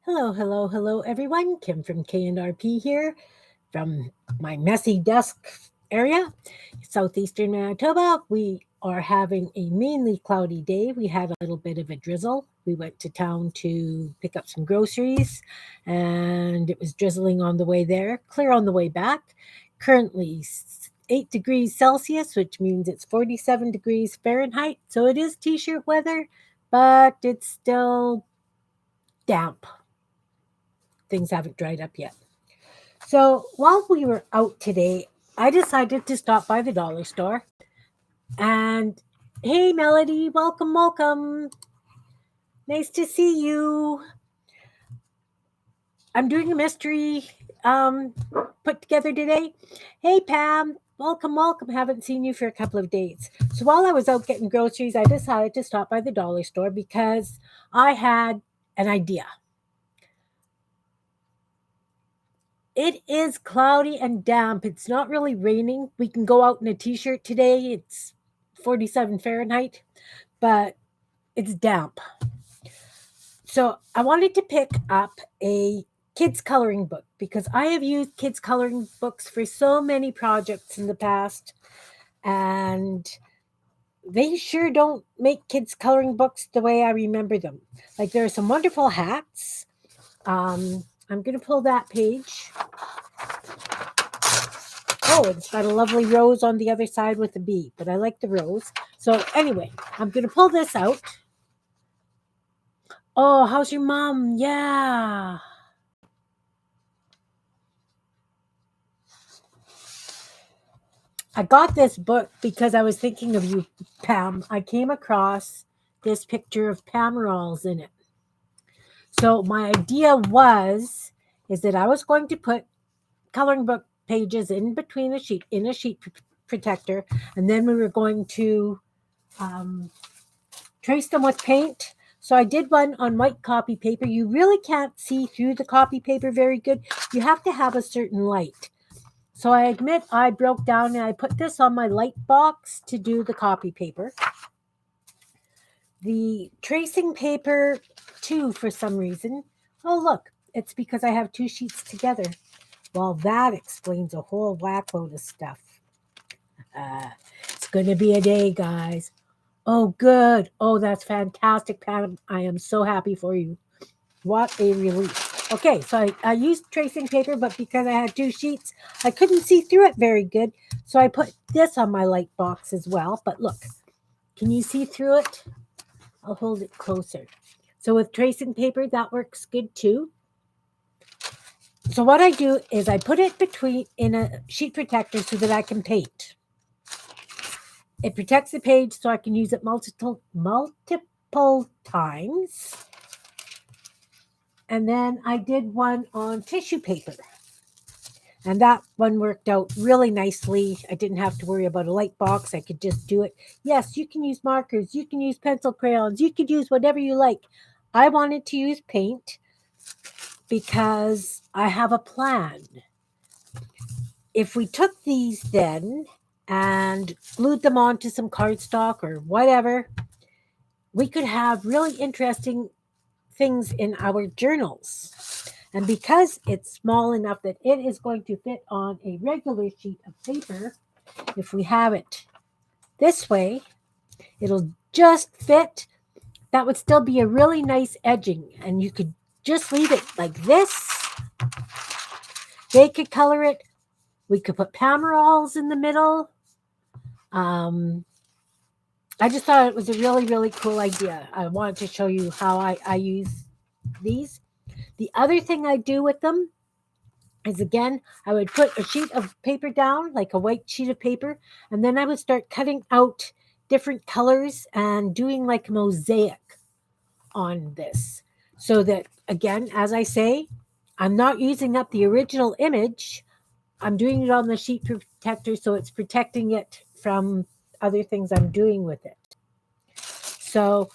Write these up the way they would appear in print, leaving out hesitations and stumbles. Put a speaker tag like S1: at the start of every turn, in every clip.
S1: Hello, hello, hello, everyone. Kim from K&RP here from my messy desk area, southeastern Manitoba. We are having a mainly cloudy day. We had a little bit of a drizzle. We went to town to pick up some groceries, and it was drizzling on the way there, clear on the way back. Currently 8 degrees Celsius, which means it's 47 degrees Fahrenheit. So it is t shirt weather, but it's still damp. Things haven't dried up yet. So while we were out today, I decided to stop by the dollar store. And hey, Melody, welcome, welcome. Nice to see you. I'm doing a mystery um, put together today. Hey, Pam, welcome, welcome. Haven't seen you for a couple of days. So while I was out getting groceries, I decided to stop by the dollar store because I had an idea. It is cloudy and damp. It's not really raining. We can go out in a t-shirt today. It's 47 Fahrenheit, but it's damp. So I wanted to pick up a kids coloring book because I have used kids coloring books for so many projects in the past, and they sure don't make kids coloring books the way I remember them. Like there are some wonderful hats. I'm going to pull that page. Oh, it's got a lovely rose on the other side with a bee, but I like the rose. So anyway, I'm going to pull this out. Oh, how's your mom? Yeah. I got this book because I was thinking of you, Pam. I came across this picture of Pam Rawls in it. So my idea is that I was going to put coloring book pages in between a sheet protector, and then we were going to trace them with paint. So I did one on white copy paper. You really can't see through the copy paper very good. You have to have a certain light. So I admit I broke down and I put this on my light box to do the copy paper. The tracing paper, too, for some reason. Oh, look, it's because I have two sheets together. Well, that explains a whole whack load of stuff. It's going to be a day, guys. Oh, good. Oh, that's fantastic, Pam. I am so happy for you. What a relief. Okay, so I used tracing paper, but because I had two sheets, I couldn't see through it very good. So I put this on my light box as well. But look, can you see through it? I'll hold it closer. So with tracing paper, that works good too. So what I do is I put it between in a sheet protector so that I can paint. It protects the page so I can use it multiple times. And then I did one on tissue paper. And that one worked out really nicely. I didn't have to worry about a light box. I could just do it. Yes, you can use markers. You can use pencil crayons. You could use whatever you like. I wanted to use paint because I have a plan. If we took these then and glued them onto some cardstock or whatever, we could have really interesting things in our journals. And because it's small enough that it is going to fit on a regular sheet of paper, if we have it this way, it'll just fit. That would still be a really nice edging. And you could just leave it like this. They could color it. We could put Pamerals in the middle. I just thought it was a really, really cool idea. I wanted to show you how I use these. The other thing I do with them is, again, I would put a sheet of paper down, like a white sheet of paper, and then I would start cutting out different colors and doing like a mosaic on this. So that, again, as I say, I'm not using up the original image. I'm doing it on the sheet protector, so it's protecting it from other things I'm doing with it. So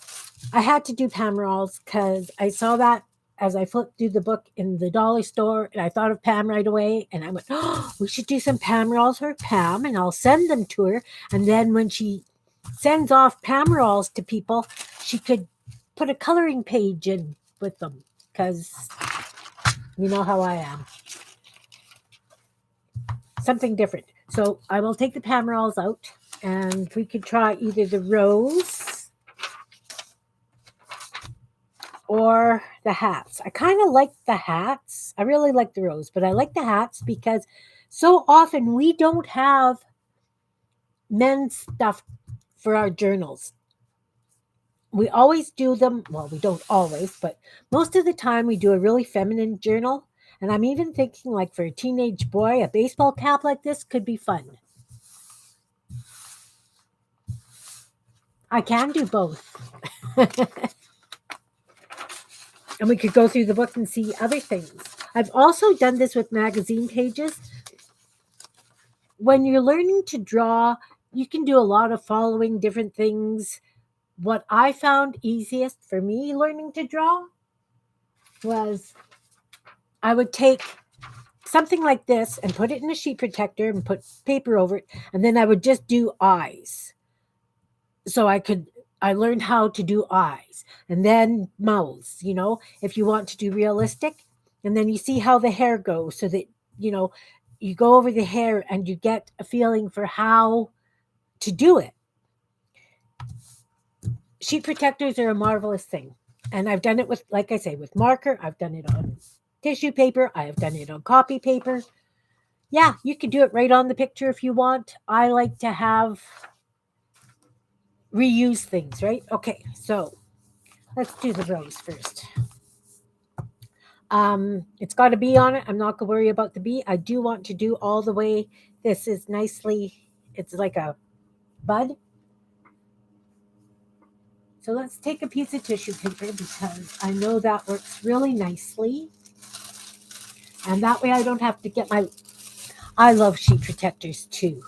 S1: I had to do Pamerals because I saw that as I flipped through the book in the dollar store, and I thought of Pam right away, and I went, oh, we should do some Pamerals for Pam, and I'll send them to her. And then when she sends off Pamerals to people, she could put a coloring page in with them. because you know how I am. Something different. So I will take the Pamerals out, and we could try either the rose or the hats. I kind of like the hats. I really like the rose, but I like the hats because so often we don't have men's stuff for our journals. We always do them, well, we don't always, but most of the time we do a really feminine journal. And I'm even thinking, like, for a teenage boy, a baseball cap like this could be fun. I can do both. And we could go through the book and see other things. I've also done this with magazine pages. When you're learning to draw, you can do a lot of following different things. What I found easiest for me learning to draw was I would take something like this and put it in a sheet protector and put paper over it, and then I would just do eyes. So I learned how to do eyes and then mouths, if you want to do realistic. And then you see how the hair goes so that, you go over the hair and you get a feeling for how to do it. Sheet protectors are a marvelous thing. And I've done it with, like I say, with marker. I've done it on tissue paper. I have done it on copy paper. Yeah, you can do it right on the picture if you want. I like to have reuse things, right? Okay, so let's do the rose first. It's got a bee on it. I'm not going to worry about the bee. I do want to do all the way. This is nicely, it's like a bud. So let's take a piece of tissue paper because I know that works really nicely. And that way I don't have to get I love sheet protectors too.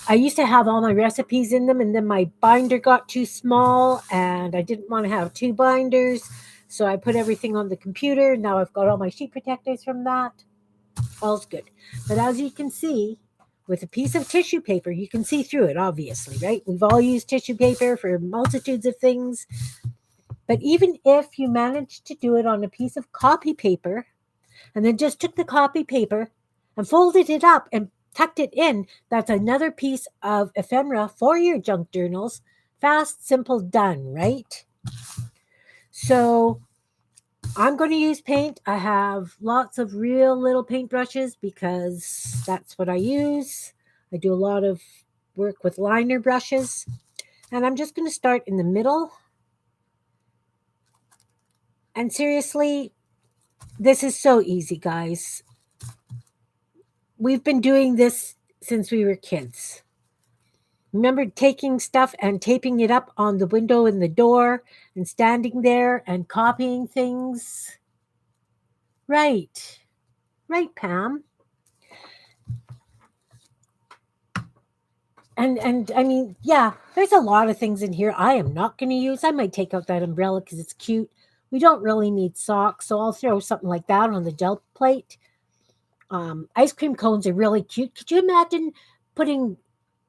S1: I used to have all my recipes in them, and then my binder got too small and I didn't want to have two binders. So I put everything on the computer. Now I've got all my sheet protectors from that. All's good. But as you can see, with a piece of tissue paper, you can see through it, obviously, right? We've all used tissue paper for multitudes of things. But even if you managed to do it on a piece of copy paper and then just took the copy paper and folded it up and tucked it in, that's another piece of ephemera for your junk journals. Fast, simple, done, right? So I'm going to use paint. I have lots of real little paintbrushes because that's what I use. I do a lot of work with liner brushes. And I'm just going to start in the middle. And seriously, this is so easy, guys. We've been doing this since we were kids. Remember taking stuff and taping it up on the window and the door and standing there and copying things? Right. Right, Pam. And I mean, yeah, there's a lot of things in here I am not going to use. I might take out that umbrella because it's cute. We don't really need socks, so I'll throw something like that on the gel plate. Ice cream cones are really cute. Could you imagine putting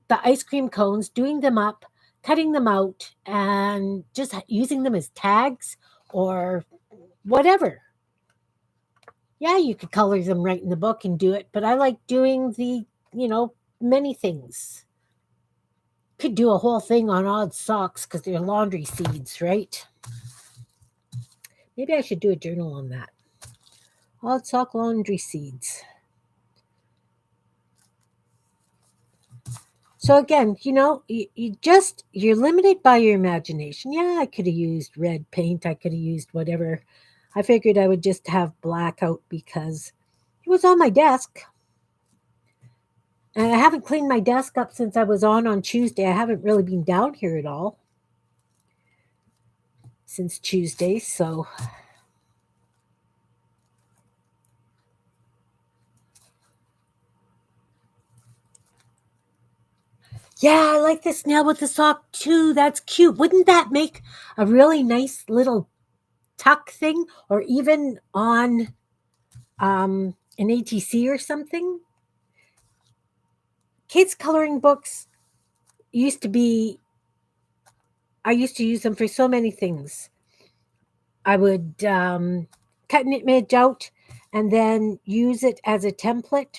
S1: the ice cream cones, doing them up, cutting them out, and just using them as tags or whatever? Yeah, you could color them right in the book and do it, but I like doing the, many things. Could do a whole thing on odd socks because they're laundry seeds, right? Maybe I should do a journal on that. Odd sock laundry seeds. So again, you're limited by your imagination. Yeah, I could have used red paint. I could have used whatever. I figured I would just have black out because it was on my desk. And I haven't cleaned my desk up since I was on Tuesday. I haven't really been down here at all since Tuesday. So yeah, I like the snail with the sock too. That's cute. Wouldn't that make a really nice little tuck thing, or even on an ATC or something? Kids coloring books used to be, I used to use them for so many things. I would cut an image out and then use it as a template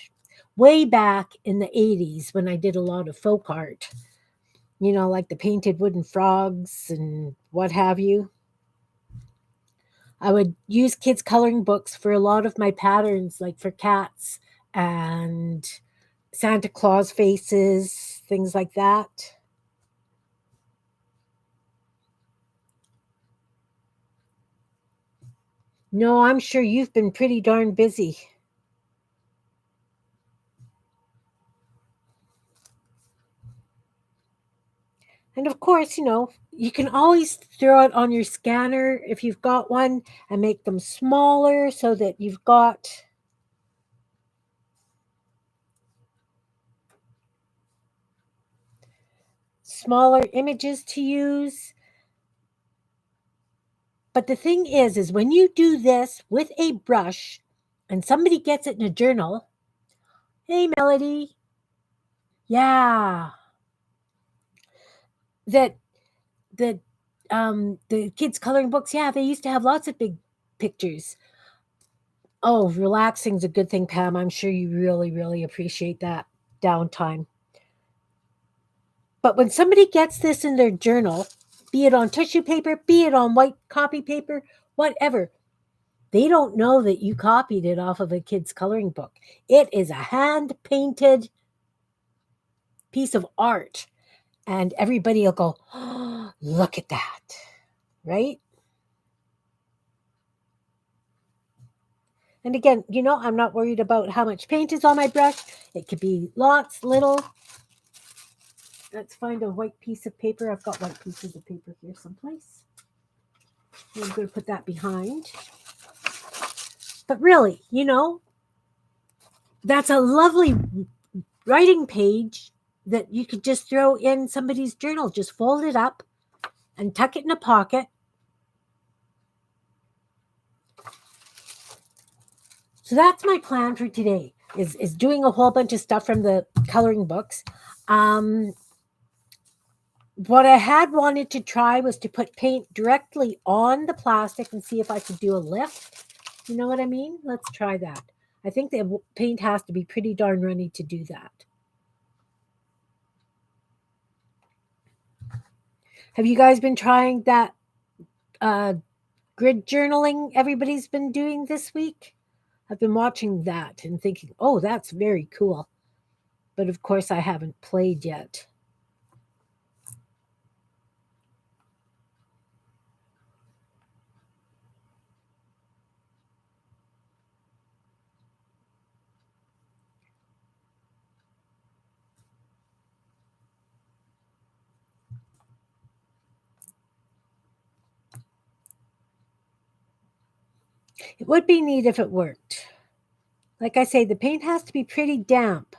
S1: way back in the 80s when I did a lot of folk art, like the painted wooden frogs and what have you. I would use kids' coloring books for a lot of my patterns, like for cats and Santa Claus faces, things like that. No, I'm sure you've been pretty darn busy. And of course, you can always throw it on your scanner if you've got one and make them smaller so that you've got smaller images to use. But the thing is when you do this with a brush and somebody gets it in a journal, hey, Melody, yeah, that that the kids' coloring books, yeah, they used to have lots of big pictures. Oh, relaxing's a good thing, Pam. I'm sure you really, really appreciate that downtime. But when somebody gets this in their journal, be it on tissue paper, be it on white copy paper, whatever, they don't know that you copied it off of a kid's coloring book. It is a hand painted piece of art. And everybody will go, oh, look at that. Right? And again, I'm not worried about how much paint is on my brush. It could be lots, little. Let's find a white piece of paper. I've got white pieces of paper here someplace. I'm going to put that behind. But really, that's a lovely writing page that you could just throw in somebody's journal. Just fold it up and tuck it in a pocket. So that's my plan for today, is doing a whole bunch of stuff from the coloring books. What I had wanted to try was to put paint directly on the plastic and see if I could do a lift. You know what I mean? Let's try that. I think the paint has to be pretty darn runny to do that. Have you guys been trying that grid journaling everybody's been doing this week? I've been watching that and thinking, oh, that's very cool. But of course, I haven't played yet. It would be neat if it worked. Like I say, the paint has to be pretty damp.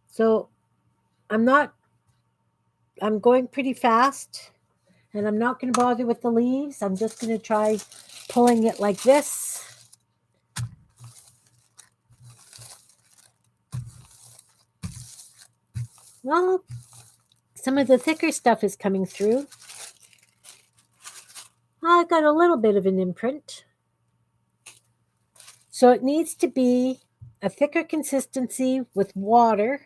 S1: So I'm going pretty fast, and I'm not going to bother with the leaves. I'm just going to try pulling it like this. Well, some of the thicker stuff is coming through. I got a little bit of an imprint. So it needs to be a thicker consistency with water.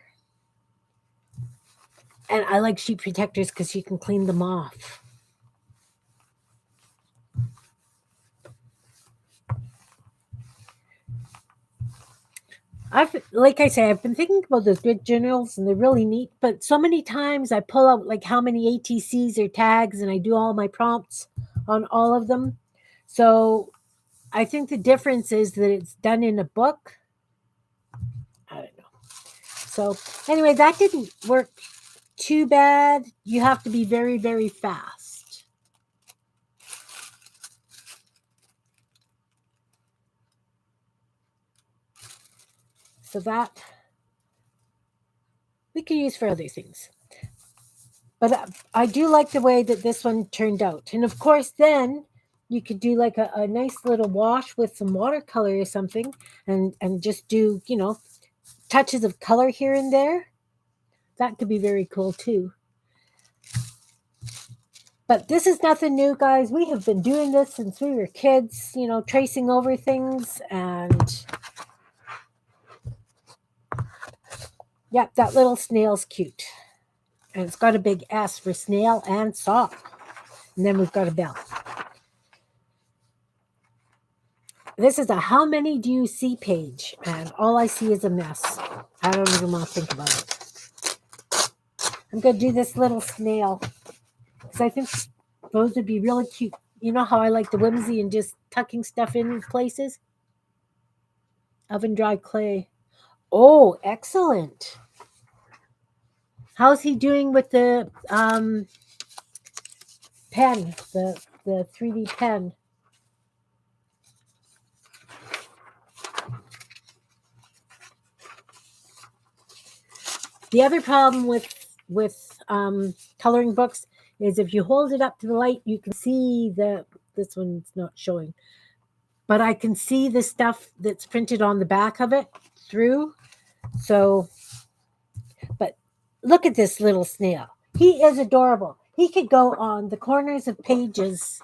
S1: And I like sheet protectors because you can clean them off. Like I say, I've been thinking about those grid journals and they're really neat, but so many times I pull out like how many ATCs or tags and I do all my prompts on all of them. So I think the difference is that it's done in a book. I don't know. So anyway, that didn't work too bad. You have to be very, very fast. So that we can use for other things. But I do like the way that this one turned out. And of course, then you could do like a nice little wash with some watercolor or something and just do, touches of color here and there. That could be very cool too. But this is nothing new, guys. We have been doing this since we were kids, you know, tracing over things. And yeah, that little snail's cute. And it's got a big S for snail and sock. And then we've got a bell. This is a how many do you see page. And all I see is a mess. I don't even want to think about it. I'm going to do this little snail. Because I think those would be really cute. You know how I like the whimsy and just tucking stuff in places? Oven dry clay. Oh, excellent. How's he doing with the pen, the 3D pen? The other problem with coloring books is if you hold it up to the light, you can see this one's not showing, but I can see the stuff that's printed on the back of it through. So, but look at this little snail. He is adorable. He could go on the corners of pages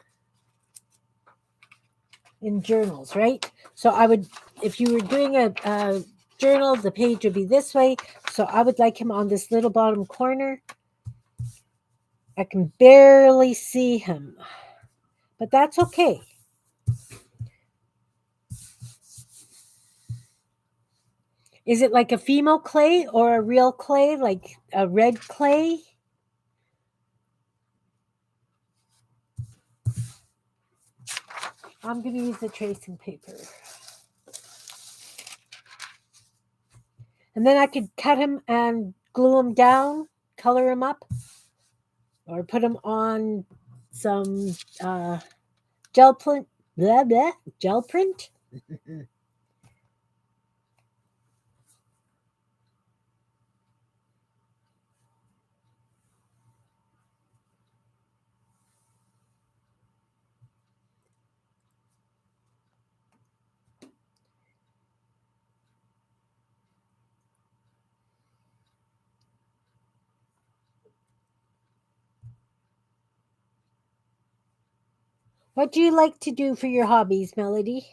S1: in journals, right? So I would, if you were doing a journal, the page would be this way. So I would like him on this little bottom corner. I can barely see him, but that's okay. Is it like a Fimo clay or a real clay, like a red clay? I'm going to use the tracing paper. And then I could cut him and glue him down, color him up, or put him on some gel print. Blah, blah, gel print. What do you like to do for your hobbies, Melody?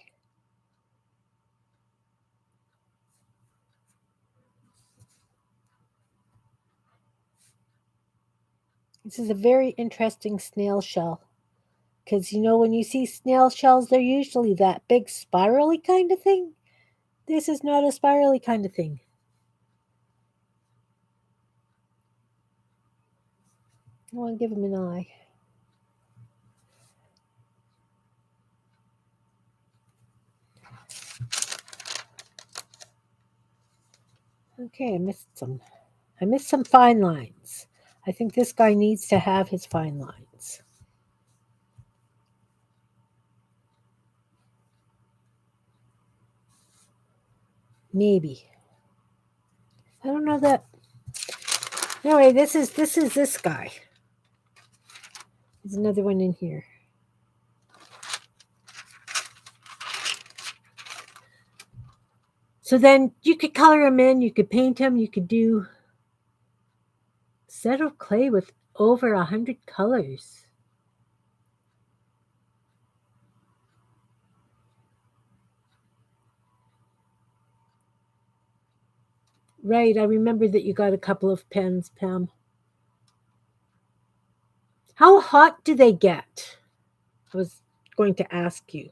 S1: This is a very interesting snail shell. Because, you know, when you see snail shells, they're usually that big spirally kind of thing. This is not a spirally kind of thing. I want to give him an eye. Okay, I missed some. I missed some fine lines. I think this guy needs to have his fine lines. Maybe. I don't know that. Anyway, this is this guy. There's another one in here. So then you could color him in, you could paint him, you could do a set of clay with over 100 colors. Right, I remember that you got a couple of pens, Pam. How hot do they get? I was going to ask you.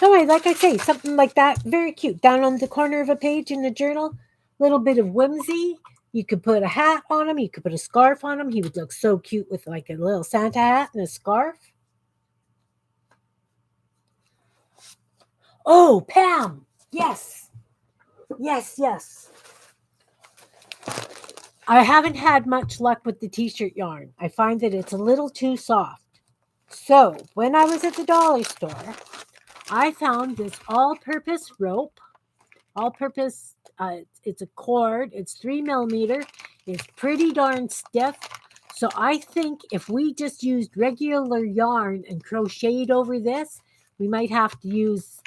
S1: Anyway, like I say, something like that, very cute. Down on the corner of a page in the journal, little bit of whimsy. You could put a hat on him. You could put a scarf on him. He would look so cute with like a little Santa hat and a scarf. Oh, Pam. Yes. Yes, yes. I haven't had much luck with the t-shirt yarn. I find that it's a little too soft. So when I was at the dollar store, I found this all-purpose rope. All-purpose, it's a cord. It's 3mm. It's pretty darn stiff. So I think if we just used regular yarn and crocheted over this, we might have to use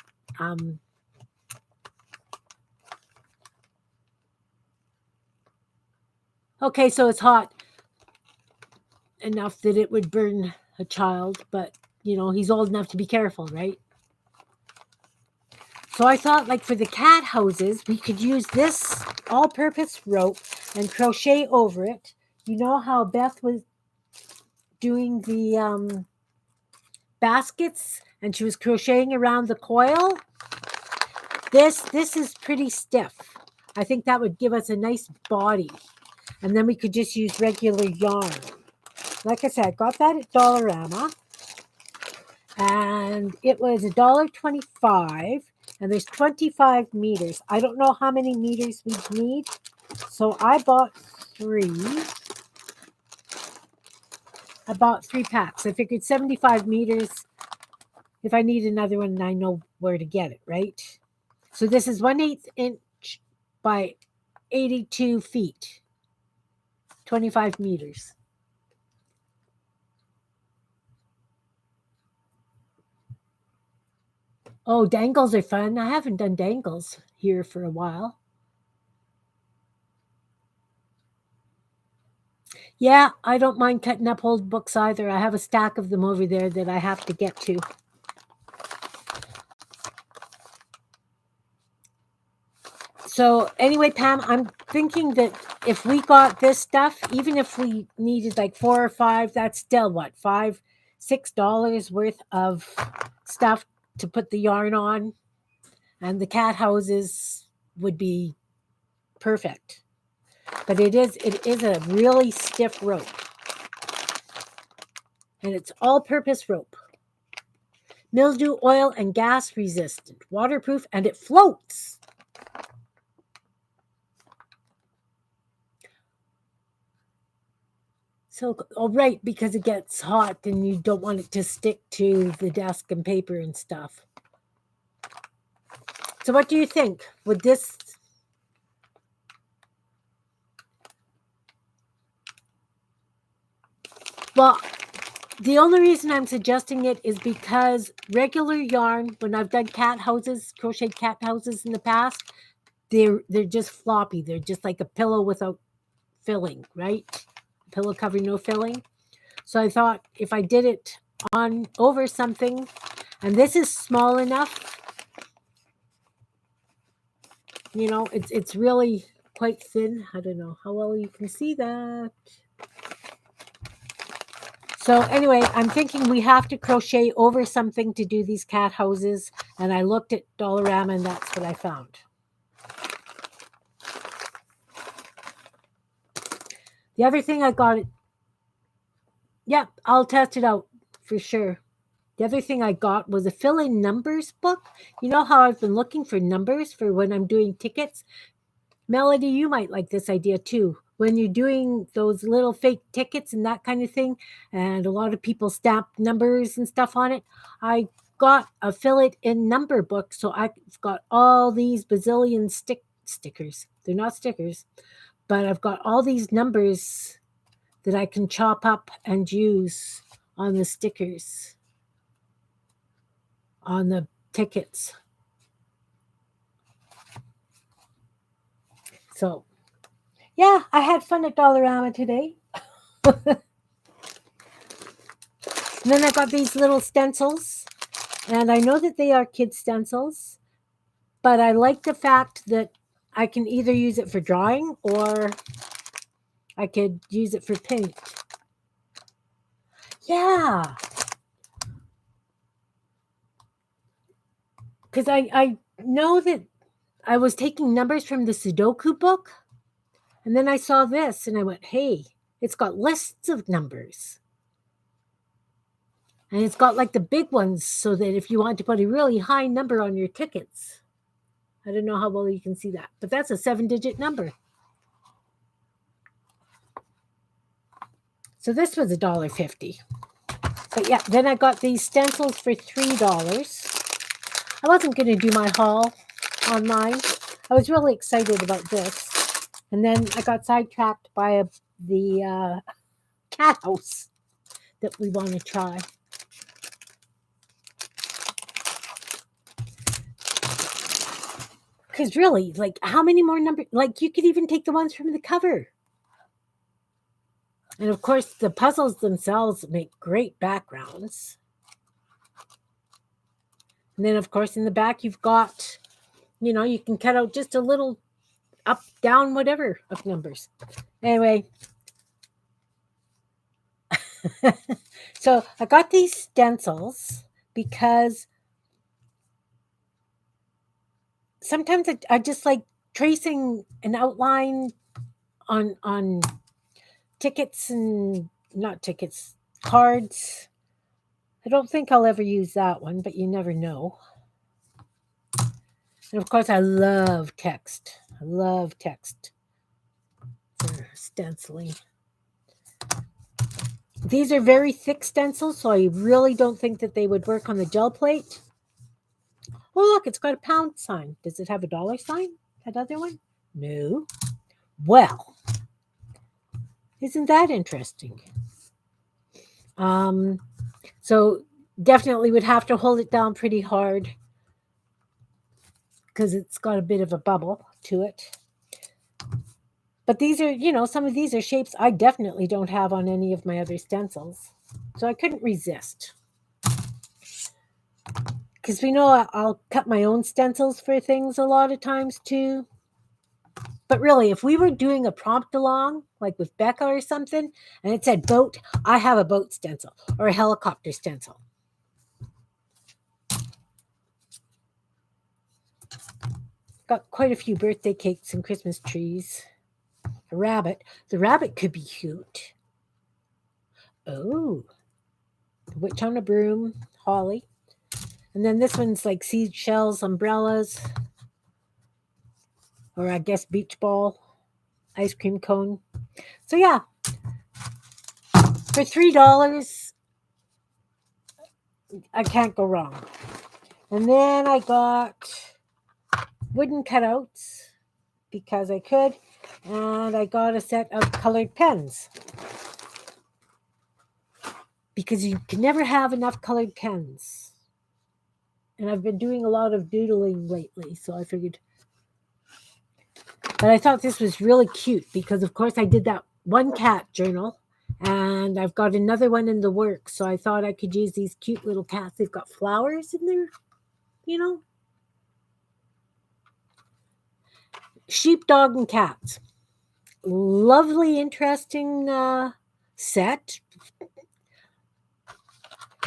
S1: Okay, so it's hot enough that it would burn a child, but he's old enough to be careful, right? So I thought, like, for the cat houses, we could use this all-purpose rope and crochet over it. You know how Beth was doing the baskets and she was crocheting around the coil? This is pretty stiff. I think that would give us a nice body. And then we could just use regular yarn. Like I said, I got that at Dollarama. And it was $1.25. And there's 25 meters. I don't know how many meters we need. So I bought 3. I bought 3 packs. I figured 75 meters. If I need another one, I know where to get it, right? So this is 1/8 inch by 82 feet. 25 meters. Oh, dangles are fun. I haven't done dangles here for a while. Yeah, I don't mind cutting up old books either. I have a stack of them over there that I have to get to. So anyway, Pam, I'm thinking that if we got this stuff, even if we needed like 4 or 5, that's still what, $5-6 worth of stuff to put the yarn on, and the cat houses would be perfect. But it is a really stiff rope, and it's all-purpose rope. Mildew, oil, and gas resistant, waterproof, and it floats. So, right, because it gets hot and you don't want it to stick to the desk and paper and stuff. So what do you think? Would this... Well, the only reason I'm suggesting it is because regular yarn, when I've done cat houses, crocheted cat houses in the past, they're just floppy. They're just like a pillow without filling, right? Pillow cover, no filling. So I thought if I did it on over something, and this is small enough, it's really quite thin. I don't know how well you can see that. So anyway, I'm thinking we have to crochet over something to do these cat houses, and I looked at Dollarama, and that's what I found. The other thing I got it. Yep, I'll test it out for sure. The other thing I got was a fill-in numbers book. You know how I've been looking for numbers for when I'm doing tickets? Melody, you might like this idea too. When you're doing those little fake tickets and that kind of thing, and a lot of people stamp numbers and stuff on it, I got a fill-it-in number book, so I've got all these bazillion stickers. They're not stickers, but I've got all these numbers that I can chop up and use on the stickers, on the tickets. So, yeah, I had fun at Dollarama today. And then I got these little stencils, and I know that they are kid stencils, but I like the fact that I can either use it for drawing or I could use it for paint. Yeah. Because I know that I was taking numbers from the Sudoku book, and then I saw this, and I went, hey, it's got lists of numbers. And it's got like the big ones so that if you want to put a really high number on your tickets. I don't know how well you can see that, but that's a 7-digit number. So this was $1.50. But yeah, then I got these stencils for $3. I wasn't going to do my haul online. I was really excited about this. And then I got sidetracked by the cat house that we want to try. Because really, like, how many more numbers? Like, you could even take the ones from the cover. And of course, the puzzles themselves make great backgrounds. And then, of course, in the back, you've got, you can cut out just a little up, down, whatever of numbers. Anyway, so I got these stencils because sometimes I just like tracing an outline on tickets and not tickets, cards. I don't think I'll ever use that one, but you never know. And of course, I love text. I love text for stenciling. These are very thick stencils, so I really don't think that they would work on the gel plate. Oh, look, it's got a pound sign. Does it have a dollar sign? That other one? No. Well, isn't that interesting? So definitely would have to hold it down pretty hard because it's got a bit of a bubble to it. But these are, some of these are shapes I definitely don't have on any of my other stencils. So I couldn't resist. Because we know I'll cut my own stencils for things a lot of times too. But really, if we were doing a prompt along, like with Becca or something, and it said boat, I have a boat stencil or a helicopter stencil. Got quite a few birthday cakes and Christmas trees. A rabbit. The rabbit could be cute. Oh, the witch on a broom, holly. And then this one's like seashells, umbrellas, or I guess beach ball, ice cream cone. So yeah, for $3, I can't go wrong. And then I got wooden cutouts because I could, and I got a set of colored pens because you can never have enough colored pens. And I've been doing a lot of doodling lately, so I figured. But I thought this was really cute because, of course, I did that one cat journal, and I've got another one in the works. So I thought I could use these cute little cats. They've got flowers in there, Sheepdog and cats. Lovely, interesting set,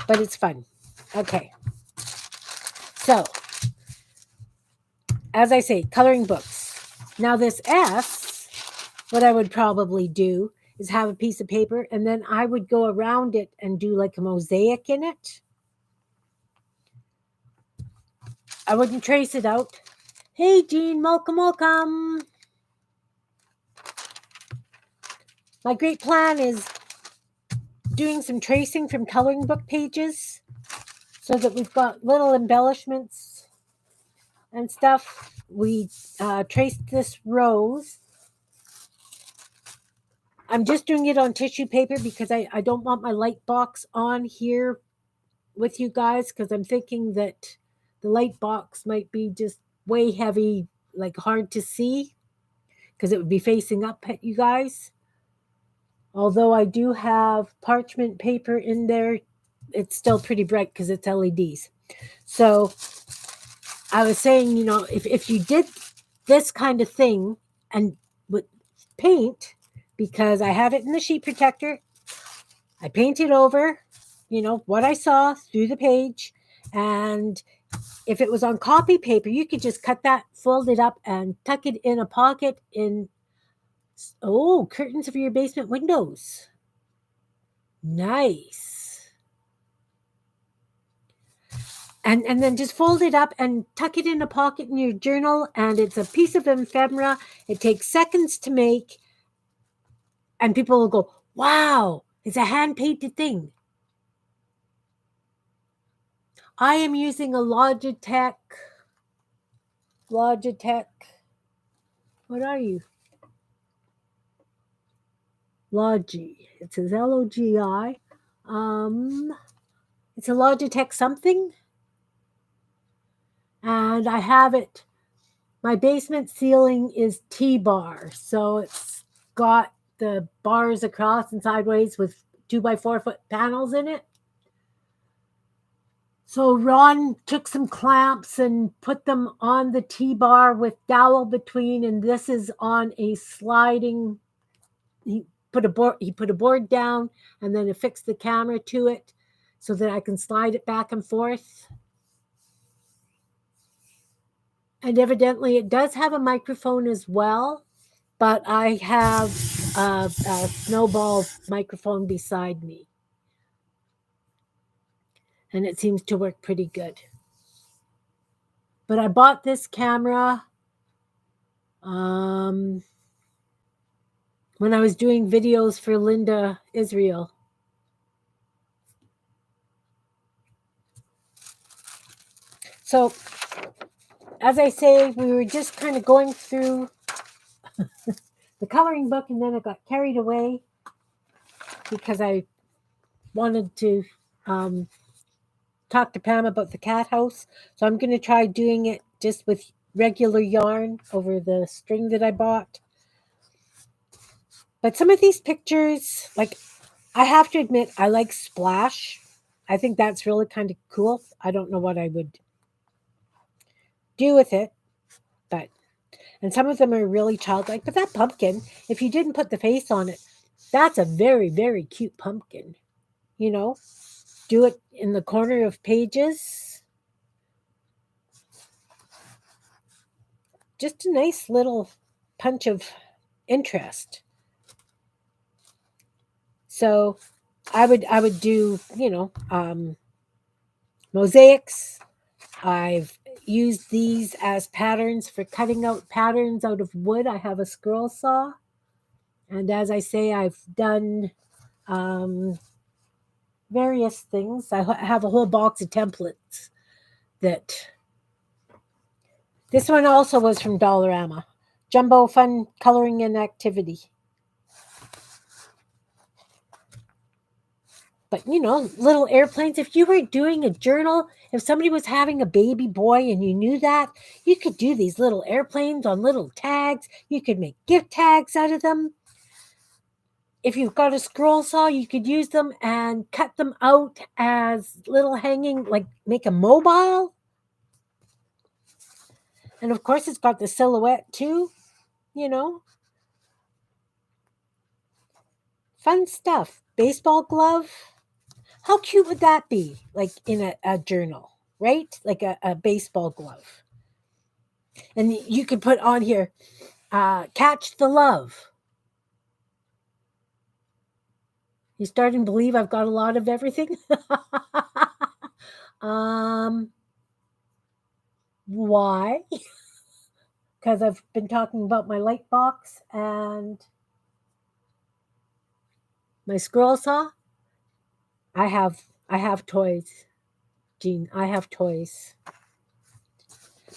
S1: but it's fun. Okay. So, as I say, coloring books. Now, this S, what I would probably do is have a piece of paper and then I would go around it and do like a mosaic in it. I wouldn't trace it out. Hey, Jean, welcome. My great plan is doing some tracing from coloring book pages so that we've got little embellishments and stuff. We traced this rose. I'm just doing it on tissue paper because I don't want my light box on here with you guys because I'm thinking that the light box might be just way heavy, like hard to see because it would be facing up at you guys. Although I do have parchment paper in there, it's still pretty bright because it's LEDs. So I was saying, if you did this kind of thing and with paint, because I had it in the sheet protector, I painted over, what I saw through the page. And if it was on copy paper, you could just cut that, fold it up, and tuck it in a pocket in, curtains for your basement windows. Nice. And then just fold it up and tuck it in a pocket in your journal, and it's a piece of ephemera. It takes seconds to make, and people will go, wow, it's a hand-painted thing. I am using a Logitech. What are you? Logi. It says Logi. It's a Logitech something. And I have it. My basement ceiling is T-bar. So it's got the bars across and sideways with 2x4 foot panels in it. So Ron took some clamps and put them on the T-bar with dowel between, and this is on a sliding. He put a board down and then affixed the camera to it so that I can slide it back and forth. And evidently it does have a microphone as well, but I have a snowball microphone beside me. And it seems to work pretty good. But I bought this camera when I was doing videos for Linda Israel. So, as I say, we were just kind of going through the coloring book, and then I got carried away because I wanted to talk to Pam about the cat house. So I'm going to try doing it just with regular yarn over the string that I bought. But some of these pictures, like, I have to admit, I like splash. I think that's really kind of cool. I don't know what I would do with it, and some of them are really childlike. But that pumpkin, if you didn't put the face on it, that's a very, very cute pumpkin. You know, do it in the corner of pages. Just a nice little punch of interest. So I would do, mosaics. I've used these as patterns for cutting out patterns out of wood. I have a scroll saw. And as I say, I've done various things. I have a whole box of templates that... This one also was from Dollarama. Jumbo Fun Coloring and Activity. But, little airplanes. If you were doing a journal, if somebody was having a baby boy and you knew that, you could do these little airplanes on little tags. You could make gift tags out of them. If you've got a scroll saw, you could use them and cut them out as little hanging, like make a mobile. And of course, it's got the silhouette too, Fun stuff. Baseball glove. How cute would that be? Like in a journal, right? Like a baseball glove. And you could put on here, catch the love. You starting to believe I've got a lot of everything? Why? Because I've been talking about my light box and my scroll saw. I have toys, Jean. I have toys.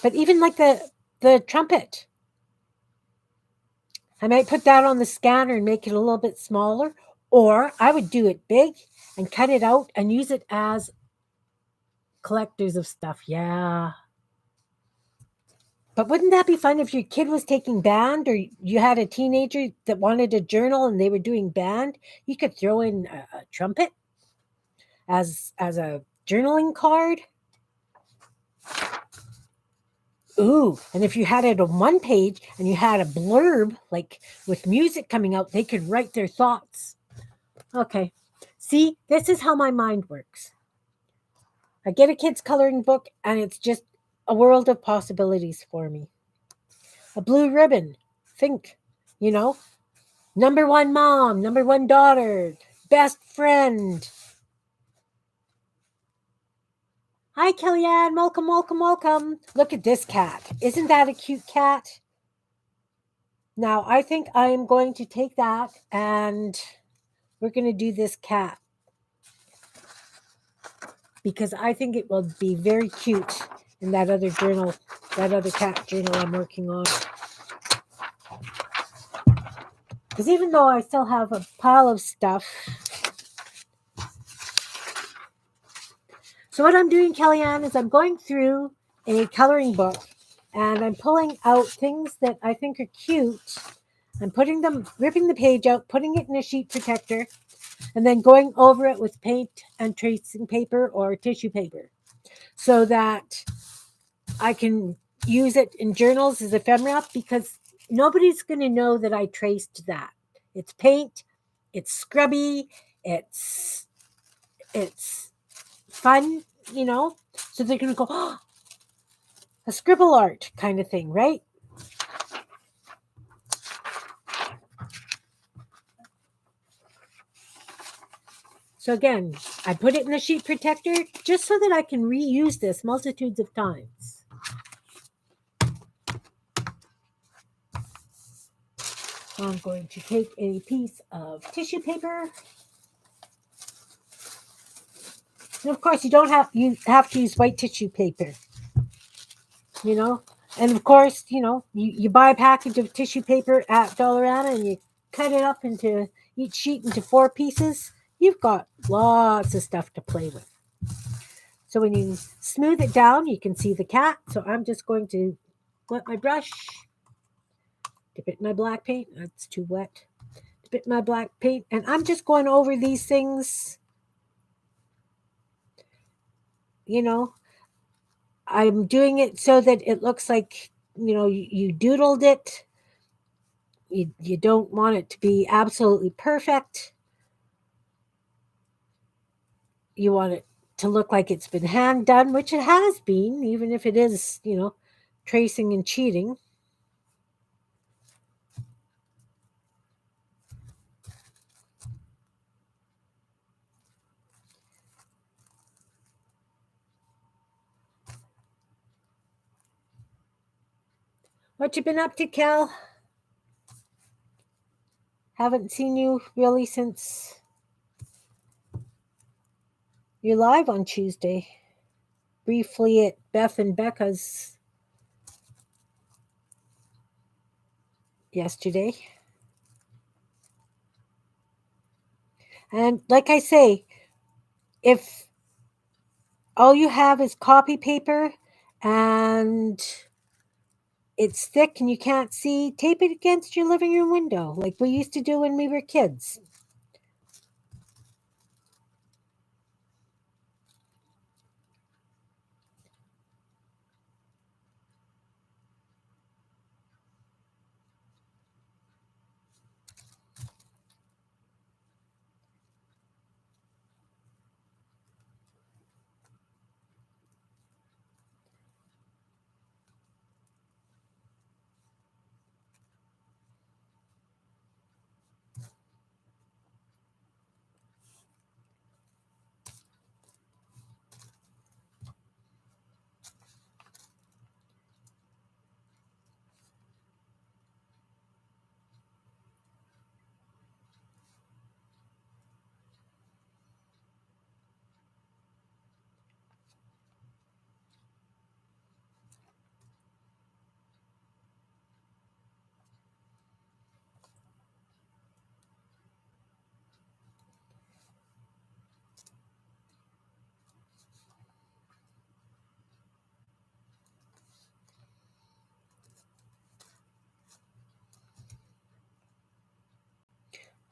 S1: But even like the trumpet, I might put that on the scanner and make it a little bit smaller, or I would do it big and cut it out and use it as collectors of stuff. Yeah. But wouldn't that be fun if your kid was taking band, or you had a teenager that wanted a journal and they were doing band? You could throw in a trumpet as a journaling card. Ooh, and if you had it on one page and you had a blurb, like with music coming out, they could write their thoughts. Okay. See, this is how my mind works. I get a kid's coloring book and it's just a world of possibilities for me. A blue ribbon. Think, number one mom, number one daughter, best friend. Hi, Kellyanne. Welcome, welcome, welcome. Look at this cat. Isn't that a cute cat? Now, I think I am going to take that and we're going to do this cat because I think it will be very cute in that other journal, that other cat journal I'm working on. Because even though I still have a pile of stuff. So what I'm doing, Kellyanne, is I'm going through a coloring book and I'm pulling out things that I think are cute I'm ripping the page out, putting it in a sheet protector, and then going over it with paint and tracing paper or tissue paper so that I can use it in journals as ephemera, because nobody's going to know that I traced that. It's paint, it's scrubby, it's fun, So they're going to go, oh, a scribble art kind of thing, right? So again, I put it in a sheet protector just so that I can reuse this multitudes of times. I'm going to take a piece of tissue paper. And of course, you have to use white tissue paper, And of course, you buy a package of tissue paper at Dollarama and you cut it up into each sheet into 4 pieces. You've got lots of stuff to play with. So when you smooth it down, you can see the cat. So I'm just going to wet my brush, dip it in my black paint. That's too wet. Dip it in my black paint. And I'm just going over these things. I'm doing it so that it looks like, you doodled it. You don't want it to be absolutely perfect. You want it to look like it's been hand done, which it has been, even if it is, tracing and cheating. What you been up to, Cal? Haven't seen you really since you're live on Tuesday. Briefly at Beth and Becca's yesterday. And like I say, if all you have is copy paper and it's thick and you can't see, tape it against your living room window like we used to do when we were kids.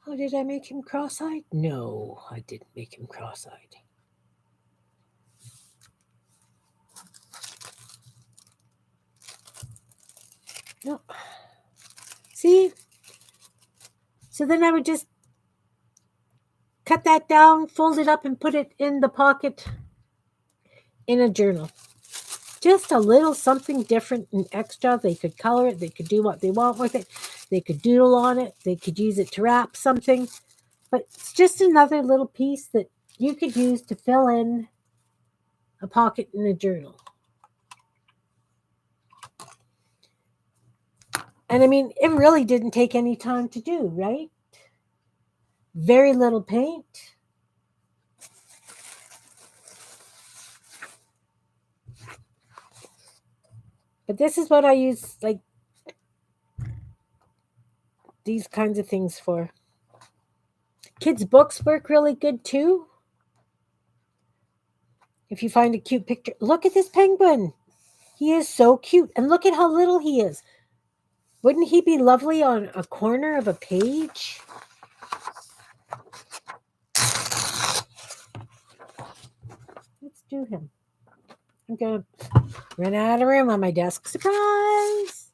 S1: Oh, did I make him cross-eyed? No, I didn't make him cross-eyed. No. See? So then I would just cut that down, fold it up, and put it in the pocket in a journal. Just a little something different and extra. They could color it. They could do what they want with it. They could doodle on it. They could use it to wrap something. But it's just another little piece that you could use to fill in a pocket in a journal. And I mean, it really didn't take any time to do, right? Very little paint. But this is what I use, like, these kinds of things for. Kids' books work really good too. If you find a cute picture, look at this penguin. He is so cute. And look at how little he is. Wouldn't he be lovely on a corner of a page? Let's do him. I'm going to run out of room on my desk. Surprise!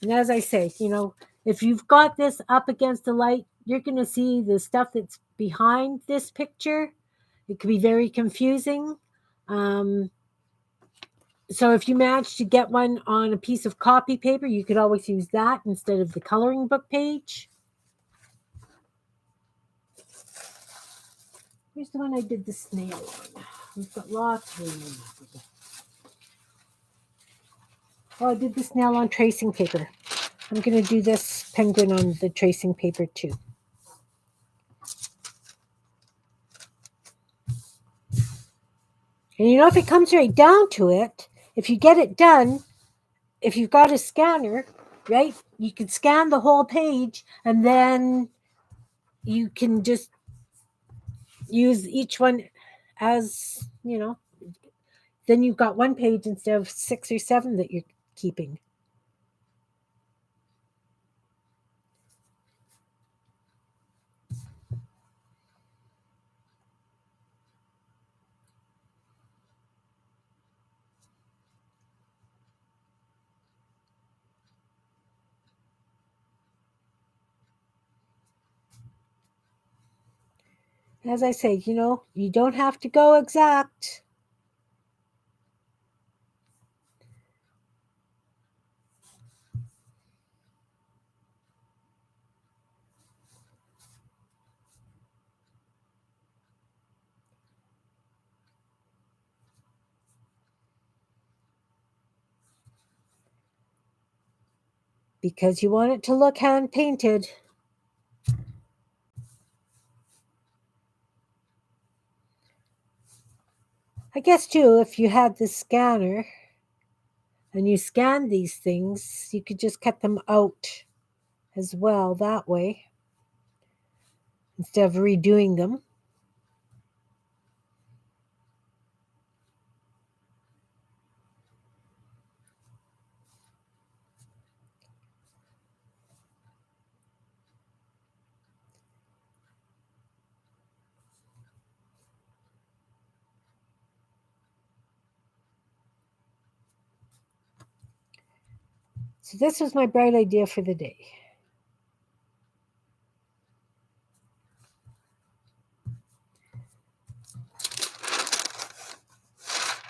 S1: And as I say, if you've got this up against the light, you're going to see the stuff that's behind this picture. It could be very confusing. So if you manage to get one on a piece of copy paper, you could always use that instead of the coloring book page. Here's the one I did the snail on. We've got lots of them. Oh, I did the snail on tracing paper. I'm going to do this penguin on the tracing paper too. And if it comes right down to it, if you get it done, if you've got a scanner, right, you can scan the whole page and then you can just use each one as, then you've got one page instead of 6 or 7 that you're keeping. As I say, you don't have to go exact. Because you want it to look hand painted. I guess too, if you had the scanner and you scan these things, you could just cut them out as well that way instead of redoing them. So this was my bright idea for the day.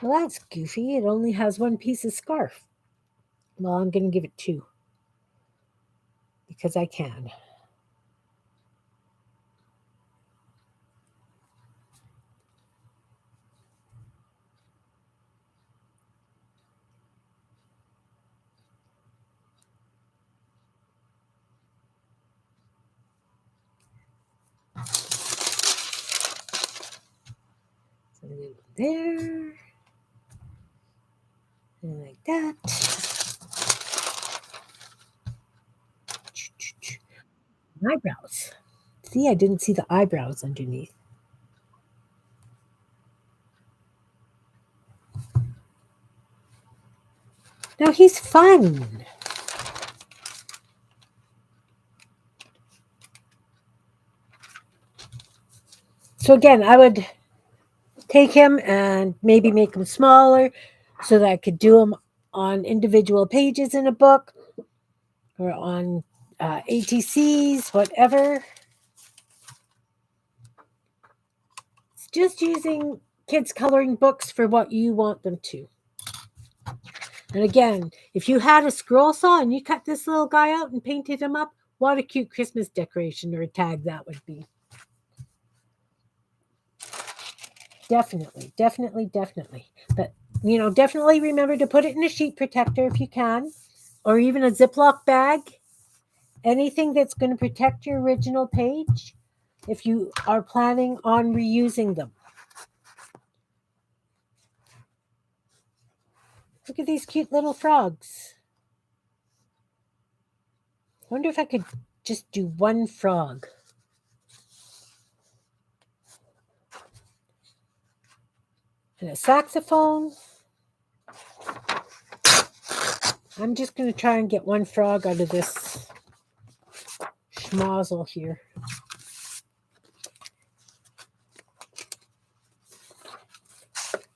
S1: Well, that's goofy. It only has one piece of scarf. Well, I'm going to give it 2 because I can. So there. And like that. Eyebrows. See, I didn't see the eyebrows underneath. No, he's fun. So again, I would take him and maybe make him smaller so that I could do him on individual pages in a book or on ATCs, whatever. It's just using kids' coloring books for what you want them to. And again, if you had a scroll saw and you cut this little guy out and painted him up, what a cute Christmas decoration or a tag that would be. Definitely. But, definitely remember to put it in a sheet protector if you can, or even a Ziploc bag. Anything that's going to protect your original page if you are planning on reusing them. Look at these cute little frogs. I wonder if I could just do one frog. And a saxophone. I'm just going to try and get one frog out of this schmozzle here.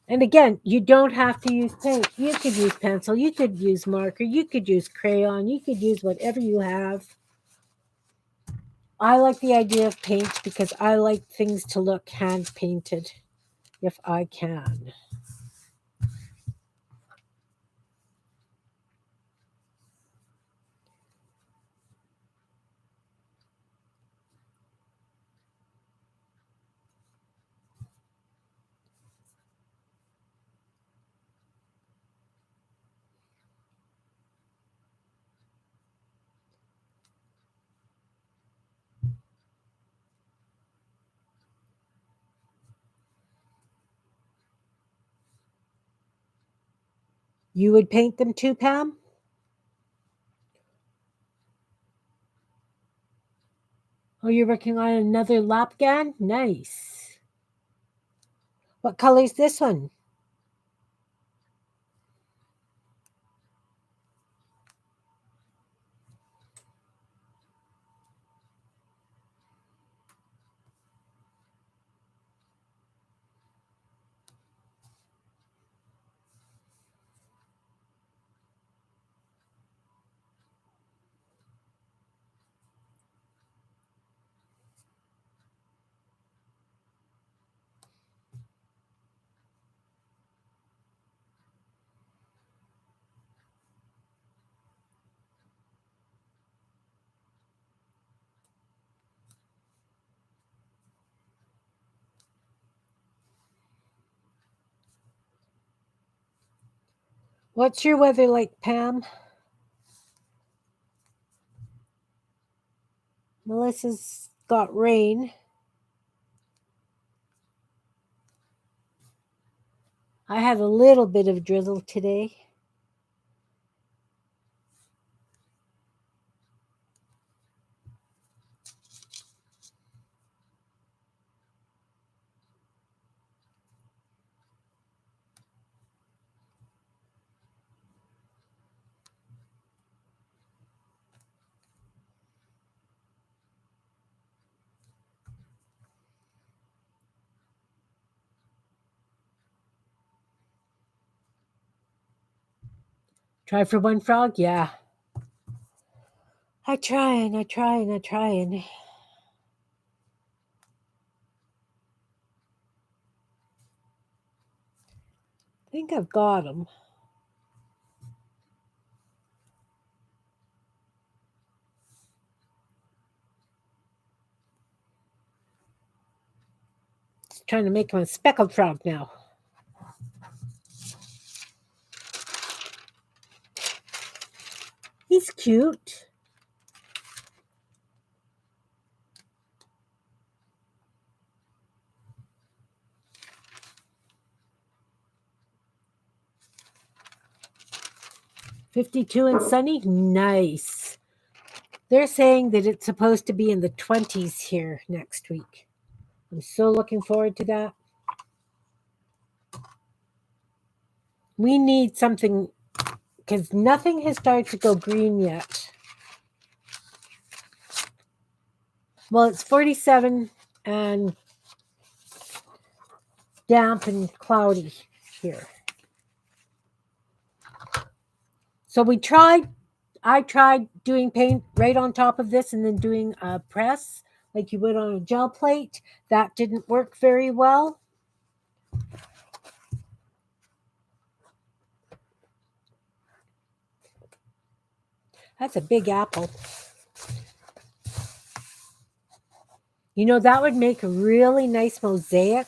S1: And again, you don't have to use paint. You could use pencil. You could use marker. You could use crayon. You could use whatever you have. I like the idea of paint because I like things to look hand painted if I can. You would paint them too, Pam? Oh, you're working on another lapgan? Nice. What color is this one? What's your weather like, Pam? Melissa's got rain. I had a little bit of drizzle today. Try for one frog? Yeah. I trying. I think I've got them. Just trying to make him a speckled frog now. He's cute. $52 and sunny? Nice. They're saying that it's supposed to be in the 20s here next week. I'm so looking forward to that. We need something because nothing has started to go green yet. Well, it's 47 and damp and cloudy here. So I tried doing paint right on top of this and then doing a press like you would on a gel plate. That didn't work very well. That's a big apple. You know, that would make a really nice mosaic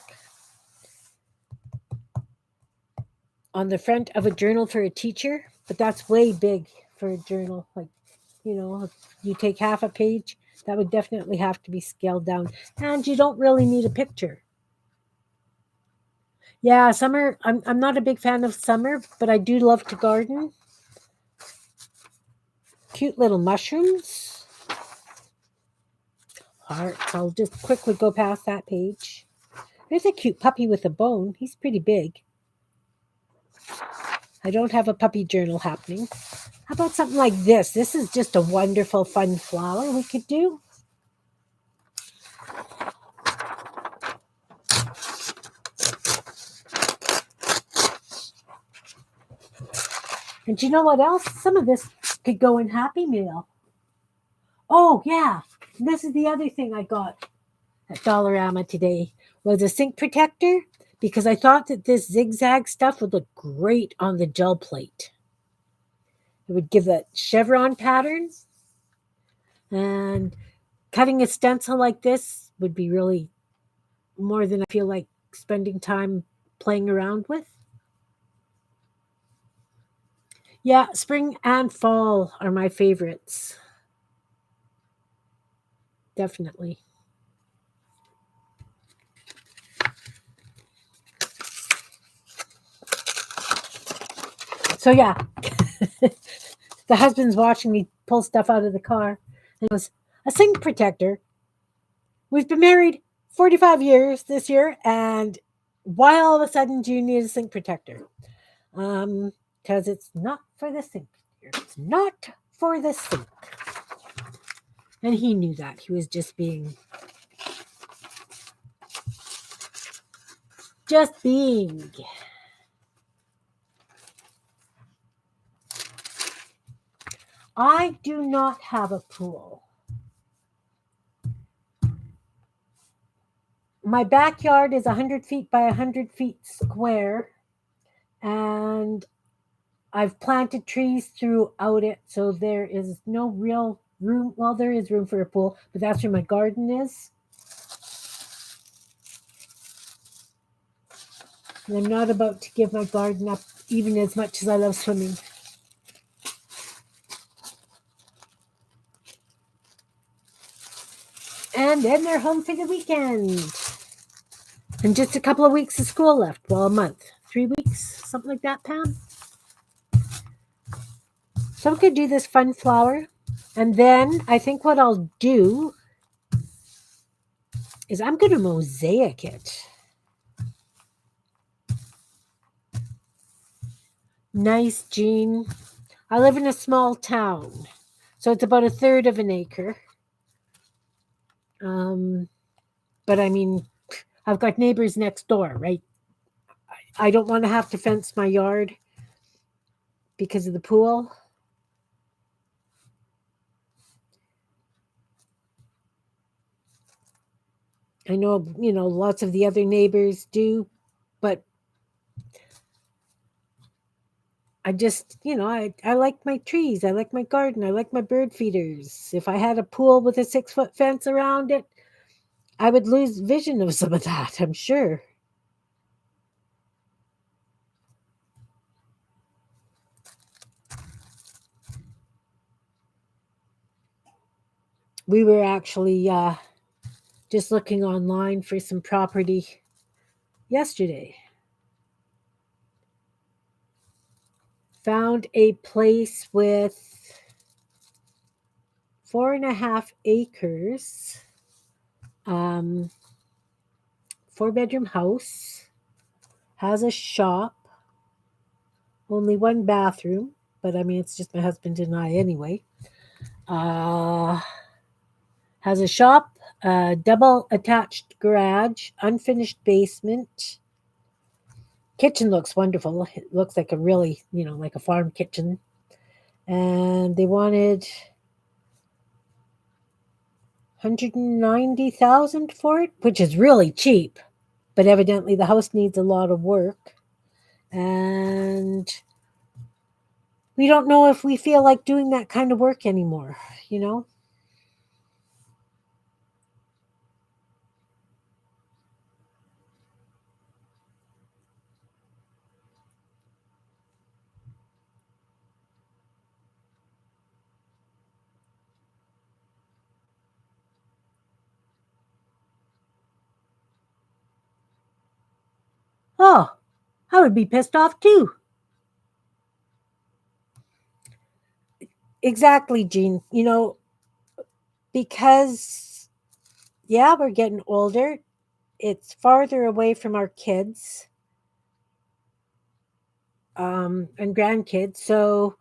S1: on the front of a journal for a teacher, but that's way big for a journal. Like, you know, if you take half a page, that would definitely have to be scaled down. And you don't really need a picture. Yeah, summer, I'm not a big fan of summer, but I do love to garden. Cute little mushrooms. parts. I'll just quickly go past that page. There's a cute puppy with a bone. He's pretty big. I don't have a puppy journal happening. How about something like this? This is just a wonderful, fun flower we could do. And do you know what else? Some of this could go in Happy Meal. Oh, yeah. This is the other thing I got at Dollarama today was a sink protector because I thought that this zigzag stuff would look great on the gel plate. It would give a chevron pattern, and cutting a stencil like this would be really more than I feel like spending time playing around with. Yeah, spring and fall are my favorites. Definitely. So yeah, the husband's watching me pull stuff out of the car. And it was a sink protector. We've been married 45 years this year, and why all of a sudden do you need a sink protector? Because it's not for the sink. It's not for the sink. And he knew that. He was just being. I do not have a pool. My backyard is 100 feet by 100 feet square, and I've planted trees throughout it, so there is no real room. Well, there is room for a pool, but that's where my garden is. And I'm not about to give my garden up even as much as I love swimming. And then they're home for the weekend. And just a couple of weeks of school left. Well, a month. 3 weeks, something like that, Pam. So we could do this fun flower. And then I think what I'll do is I'm going to mosaic it. Nice, Jean. I live in a small town, so it's about a third of an acre. But I mean, I've got neighbors next door, right? I don't want to have to fence my yard because of the pool. I know, lots of the other neighbors do, but I just, I like my trees. I like my garden. I like my bird feeders. If I had a pool with a 6-foot fence around it, I would lose vision of some of that, I'm sure. We were actually just looking online for some property yesterday. Found a place with 4.5 acres, 4-bedroom house, has a shop, only one bathroom, but I mean, it's just my husband and I anyway. Has a shop, a double attached garage, unfinished basement. Kitchen looks wonderful. It looks like a really, like a farm kitchen. And they wanted 190,000 for it, which is really cheap. But evidently the house needs a lot of work. And we don't know if we feel like doing that kind of work anymore, Oh, I would be pissed off too. Exactly, Jean. Because yeah, we're getting older. It's farther away from our kids and grandkids. So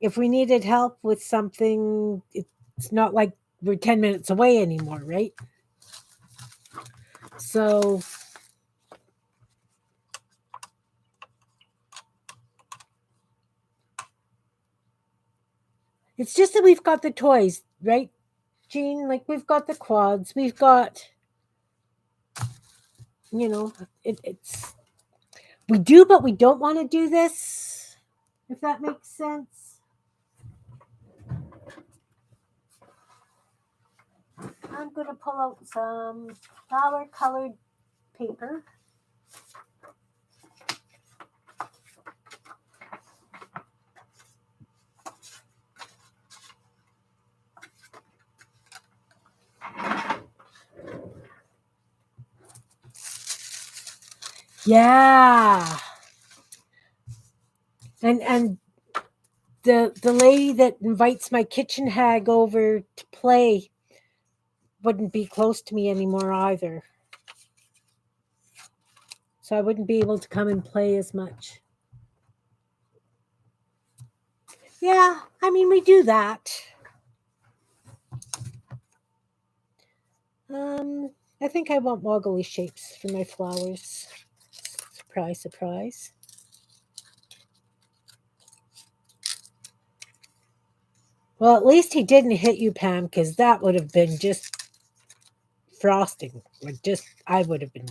S1: if we needed help with something, it's not like we're 10 minutes away anymore, right? So it's just that we've got the toys, right, Jean? Like we've got the quads, we've got, you know, it's we do, but we don't want to do this, if that makes sense. I'm going to pull out some flower colored paper. Yeah. And the lady that invites my kitchen hag over to play wouldn't be close to me anymore either. So I wouldn't be able to come and play as much. Yeah, I mean we do that. I think I want woggly shapes for my flowers. Surprise, surprise. Well, at least he didn't hit you, Pam, because that would have been just frosting. Like just I would have been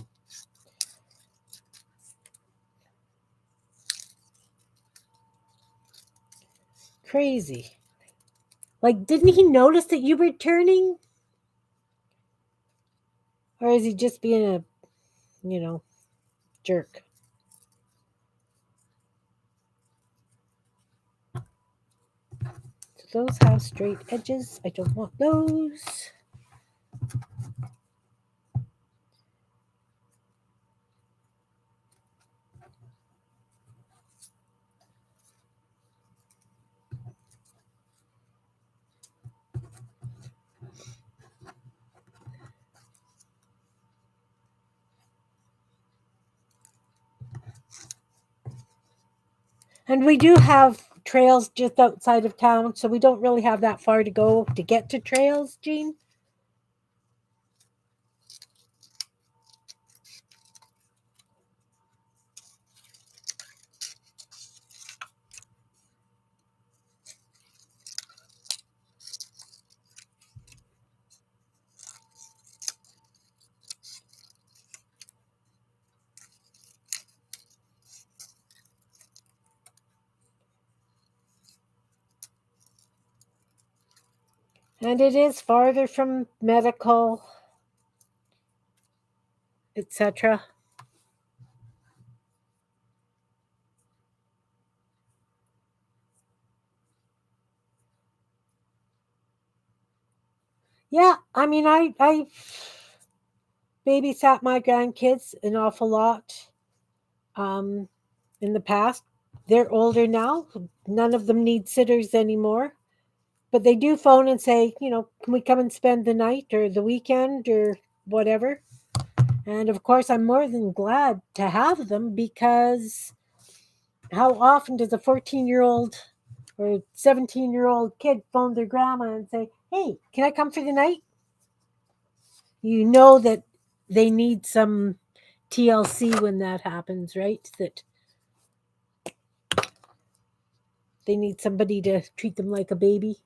S1: crazy. Like, didn't he notice that you were turning? Or is he just being a, jerk? Do those have straight edges? I don't want those. And we do have trails just outside of town, so we don't really have that far to go to get to trails, Jean. And it is farther from medical, etc. Yeah, I mean, I babysat my grandkids an awful lot um, in the past. They're older now. None of them need sitters anymore. But they do phone and say, can we come and spend the night or the weekend or whatever? And of course, I'm more than glad to have them because how often does a 14-year-old or 17-year-old kid phone their grandma and say, hey, can I come for the night? You know that they need some TLC when that happens, right? That they need somebody to treat them like a baby.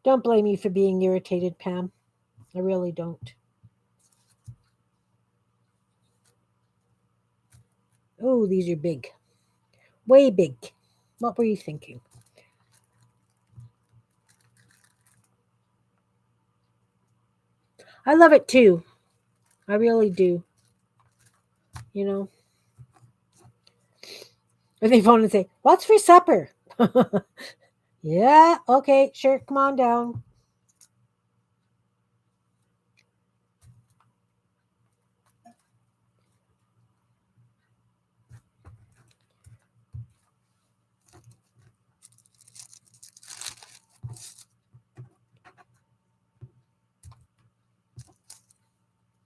S1: Don't blame me for being irritated, Pam. I really don't. Oh, these are big. Way big. What were you thinking? I love it too. I really do. You know, or they phone and say, what's for supper? Yeah, okay, sure, come on down.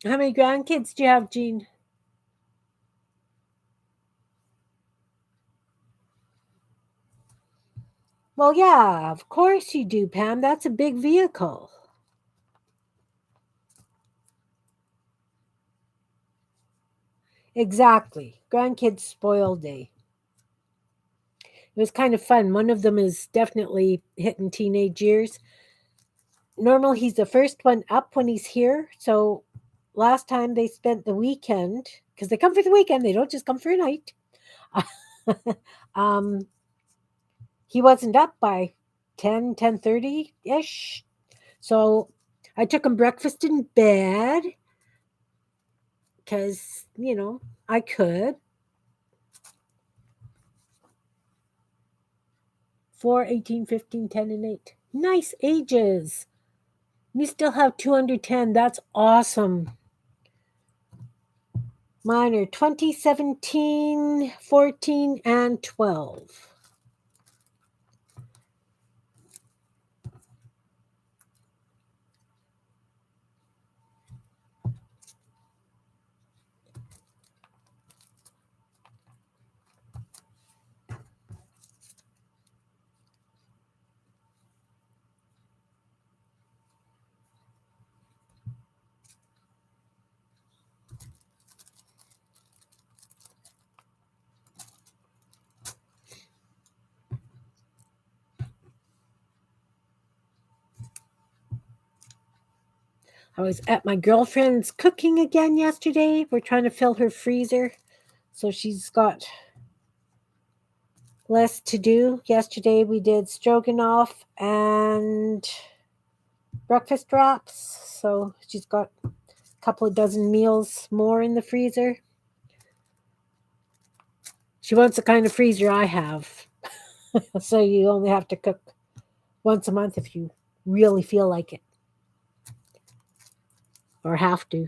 S1: How many grandkids do you have, Jean? Well, yeah, of course you do, Pam. That's a big vehicle. Exactly. Grandkids spoil day. It was kind of fun. One of them is definitely hitting teenage years. Normal, he's the first one up when he's here. So last time they spent the weekend, because they come for the weekend, they don't just come for a night. um, he wasn't up by 10:30 ish. So I took him breakfast in bed because, I could. 4, 18, 15, 10, and 8. Nice ages. You still have 210. That's awesome. Mine are 2017, 14, and 12. I was at my girlfriend's cooking again yesterday. We're trying to fill her freezer. So she's got less to do. Yesterday we did stroganoff and breakfast wraps. So she's got a couple of dozen meals more in the freezer. She wants the kind of freezer I have. So you only have to cook once a month if you really feel like it or have to.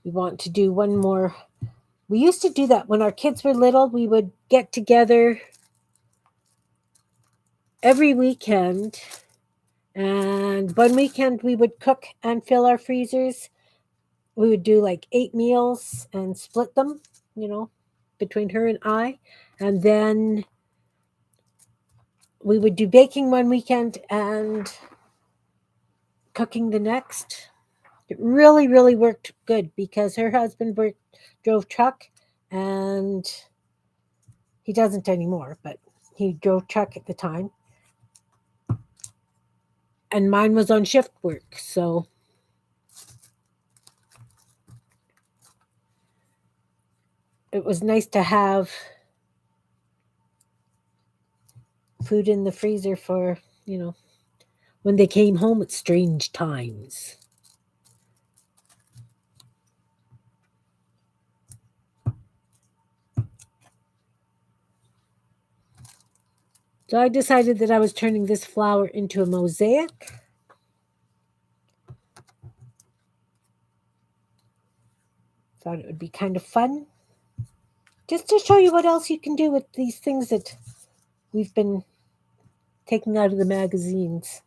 S1: We want to do one more. We used to do that when our kids were little. We would get together every weekend, and one weekend we would cook and fill our freezers. We would do like 8 meals and split them, you know, between her and I. And then we would do baking one weekend and cooking the next. It really, really worked good because her husband drove truck, and he doesn't anymore, but he drove truck at the time. And mine was on shift work. So it was nice to have food in the freezer for, when they came home at strange times. So I decided that I was turning this flower into a mosaic. Thought it would be kind of fun. Just to show you what else you can do with these things that we've been taking out of the magazines.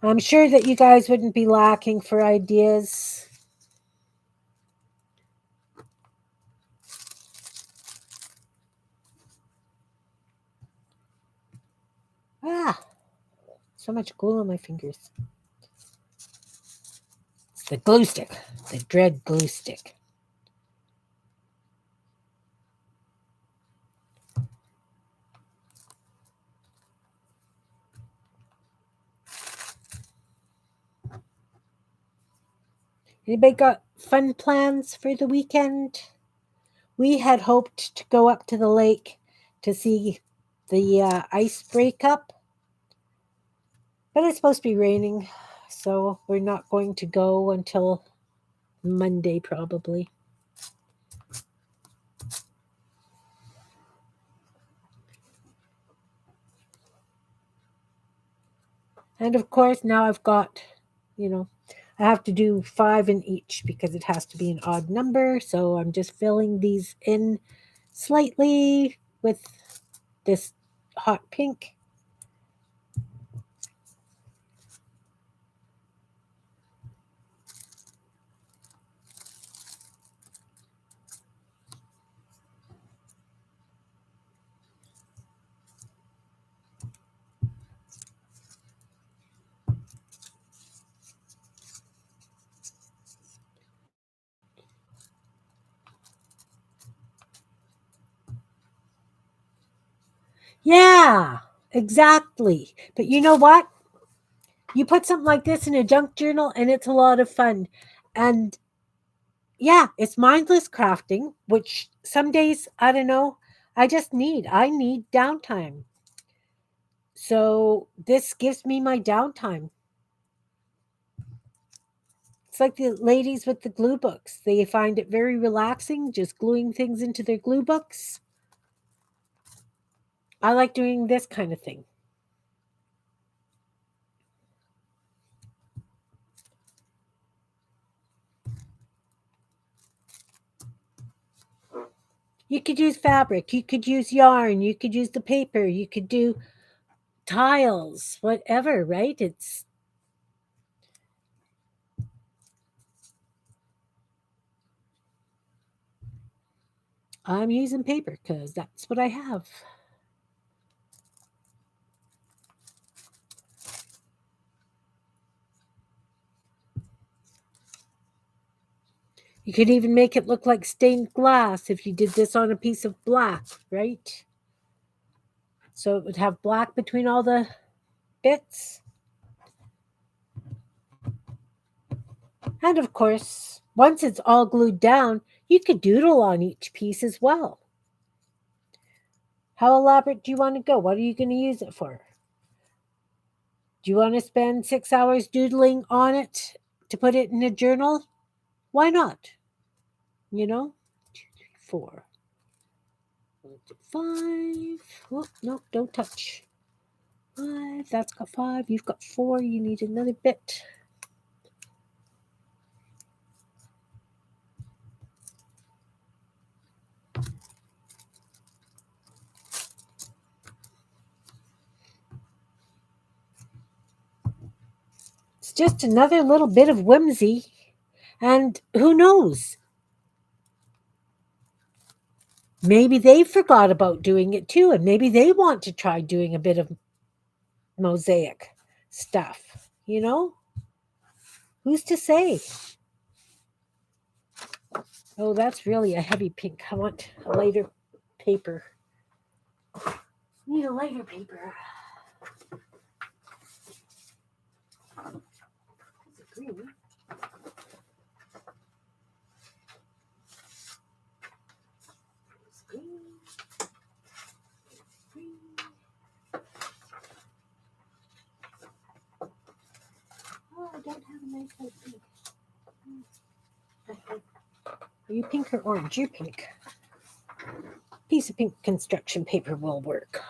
S1: I'm sure that you guys wouldn't be lacking for ideas. Ah, so much glue on my fingers. It's the glue stick, the dread glue stick. Anybody got fun plans for the weekend? We had hoped to go up to the lake to see the ice break up, but it's supposed to be raining, so we're not going to go until Monday probably. And of course, now I've got, you know, I have to do 5 in each because it has to be an odd number. So I'm just filling these in slightly with this hot pink. Yeah, exactly. But you know what? You put something like this in a junk journal and it's a lot of fun. And yeah, it's mindless crafting, which some days, I don't know, I need downtime. So this gives me my downtime. It's like the ladies with the glue books. They find it very relaxing just gluing things into their glue books. I like doing this kind of thing. You could use fabric, you could use yarn, you could use the paper, you could do tiles, whatever, right? It's I'm using paper because that's what I have. You could even make it look like stained glass if you did this on a piece of black, right? So it would have black between all the bits. And of course, once it's all glued down, you could doodle on each piece as well. How elaborate do you want to go? What are you going to use it for? Do you want to spend 6 hours doodling on it to put it in a journal? Why not? You know? 2, 3, 4, 5. Oh, no, don't touch. 5. That's got 5. You've got 4. You need another bit. It's just another little bit of whimsy. And who knows? Maybe they forgot about doing it too, and maybe they want to try doing a bit of mosaic stuff. You know? Who's to say? Oh, that's really a heavy pink. I want a lighter paper. Need a lighter paper. Is it green? It's green. Green. Oh, I don't have a nice light pink. Are you pink or orange? You're pink. Piece of pink construction paper will work.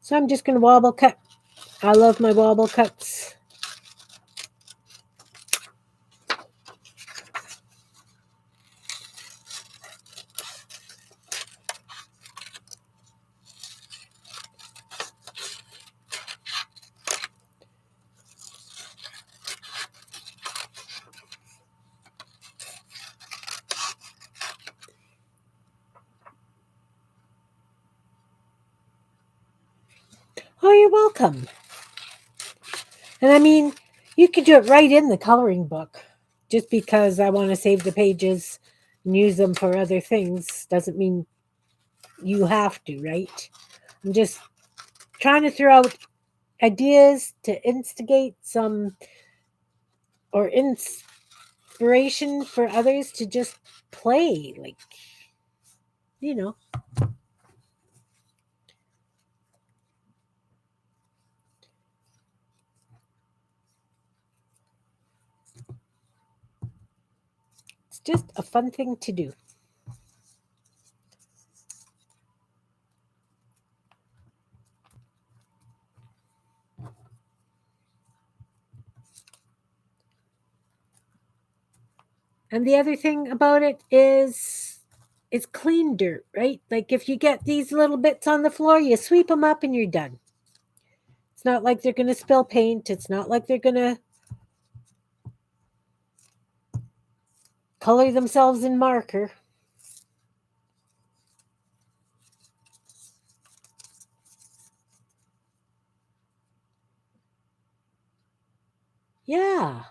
S1: So I'm just going to wobble cut. I love my wobble cuts. Oh, you're welcome. And I mean, you could do it right in the coloring book. Just because I want to save the pages and use them for other things doesn't mean you have to, right? I'm just trying to throw out ideas to instigate some or inspiration for others to just play. Like, you know, it's just a fun thing to do. And the other thing about it is it's clean dirt, right? Like if you get these little bits on the floor, you sweep them up and you're done. It's not like they're going to spill paint. It's not like they're going to color themselves in marker. Yeah.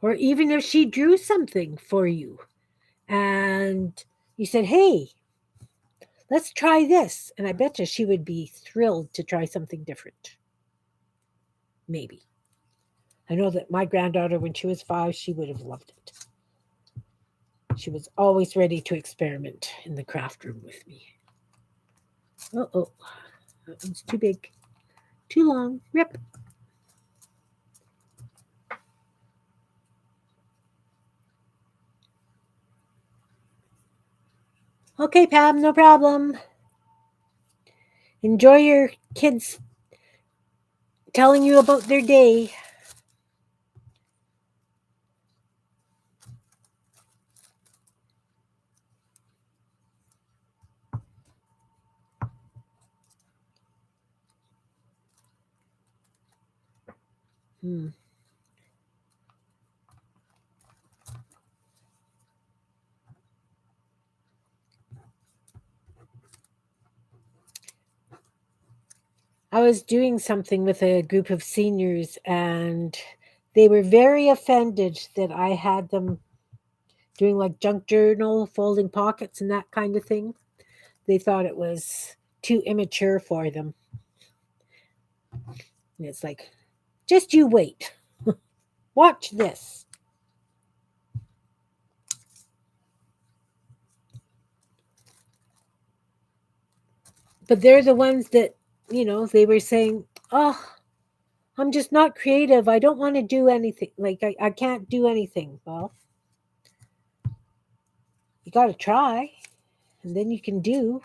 S1: Or even if she drew something for you and you said, hey, let's try this. And I bet you she would be thrilled to try something different. Maybe. I know that my granddaughter, when she was 5, she would have loved it. She was always ready to experiment in the craft room with me. Oh, that one's too big, too long. Rip. Okay, Pam, no problem. Enjoy your kids telling you about their day. Hmm. I was doing something with a group of seniors, and they were very offended that I had them doing like junk journal, folding pockets, and that kind of thing. They thought it was too immature for them. And it's like, just you wait. Watch this. But they're the ones that, they were saying, oh, I'm just not creative. I don't want to do anything. Like, I can't do anything. Well, you got to try, and then you can do.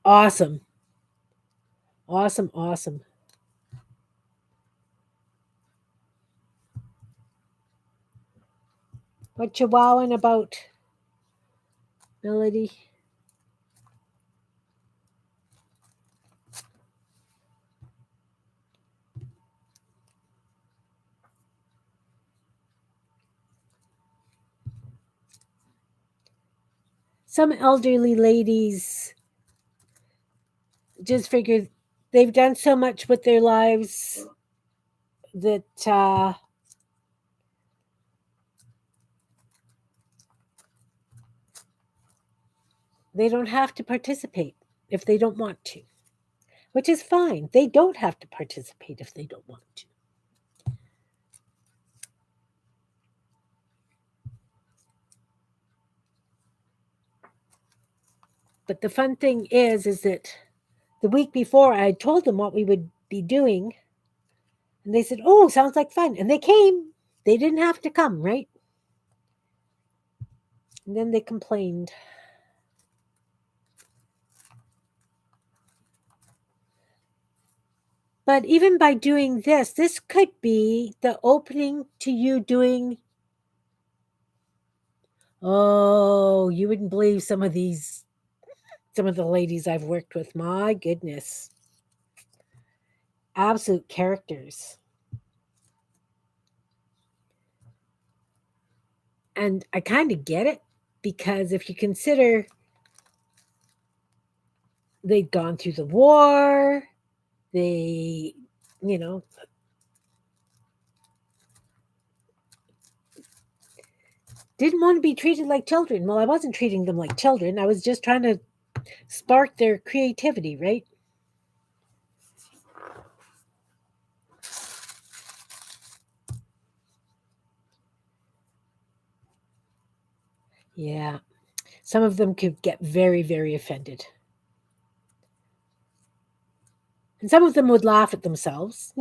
S1: Awesome. Awesome. Awesome. What you wowing about, Melody? Some elderly ladies just figure they've done so much with their lives that they don't have to participate if they don't want to, which is fine. They don't have to participate if they don't want to. But the fun thing is that the week before I told them what we would be doing, and they said, "Oh, sounds like fun," and they came. They didn't have to come, right? And then they complained. But even by doing this could be the opening to you doing. Oh, you wouldn't believe some of the ladies I've worked with. My goodness. Absolute characters. And I kind of get it because if you consider they'd gone through the war, they, you know, didn't want to be treated like children. Well, I wasn't treating them like children. I was just trying to spark their creativity, right? Yeah. Some of them could get very, very offended. And some of them would laugh at themselves,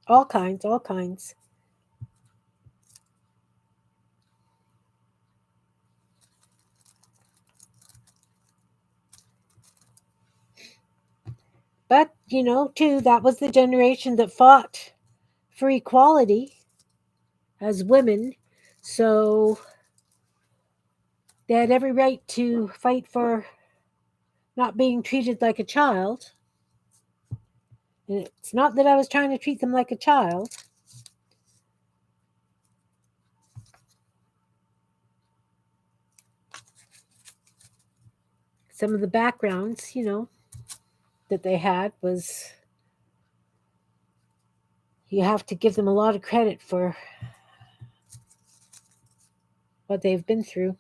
S1: all kinds, all kinds. But, too, that was the generation that fought for equality as women. So they had every right to fight for not being treated like a child. And it's not that I was trying to treat them like a child. Some of the backgrounds, that they had was, you have to give them a lot of credit for what they've been through.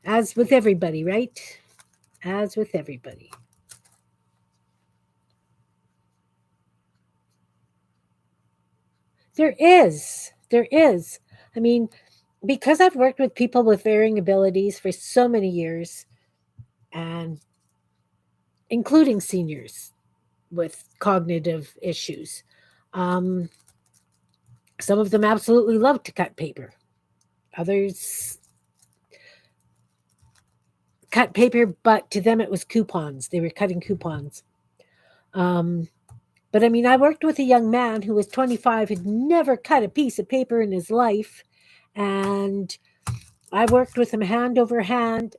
S1: As with everybody, right? As with everybody. There is. There is. I mean, because I've worked with people with varying abilities for so many years, and including seniors with cognitive issues, um, some of them absolutely love to cut paper. Others cut paper, but to them it was coupons. They were cutting coupons. Um, but I mean, I worked with a young man who was 25, had never cut a piece of paper in his life. And I worked with him hand over hand,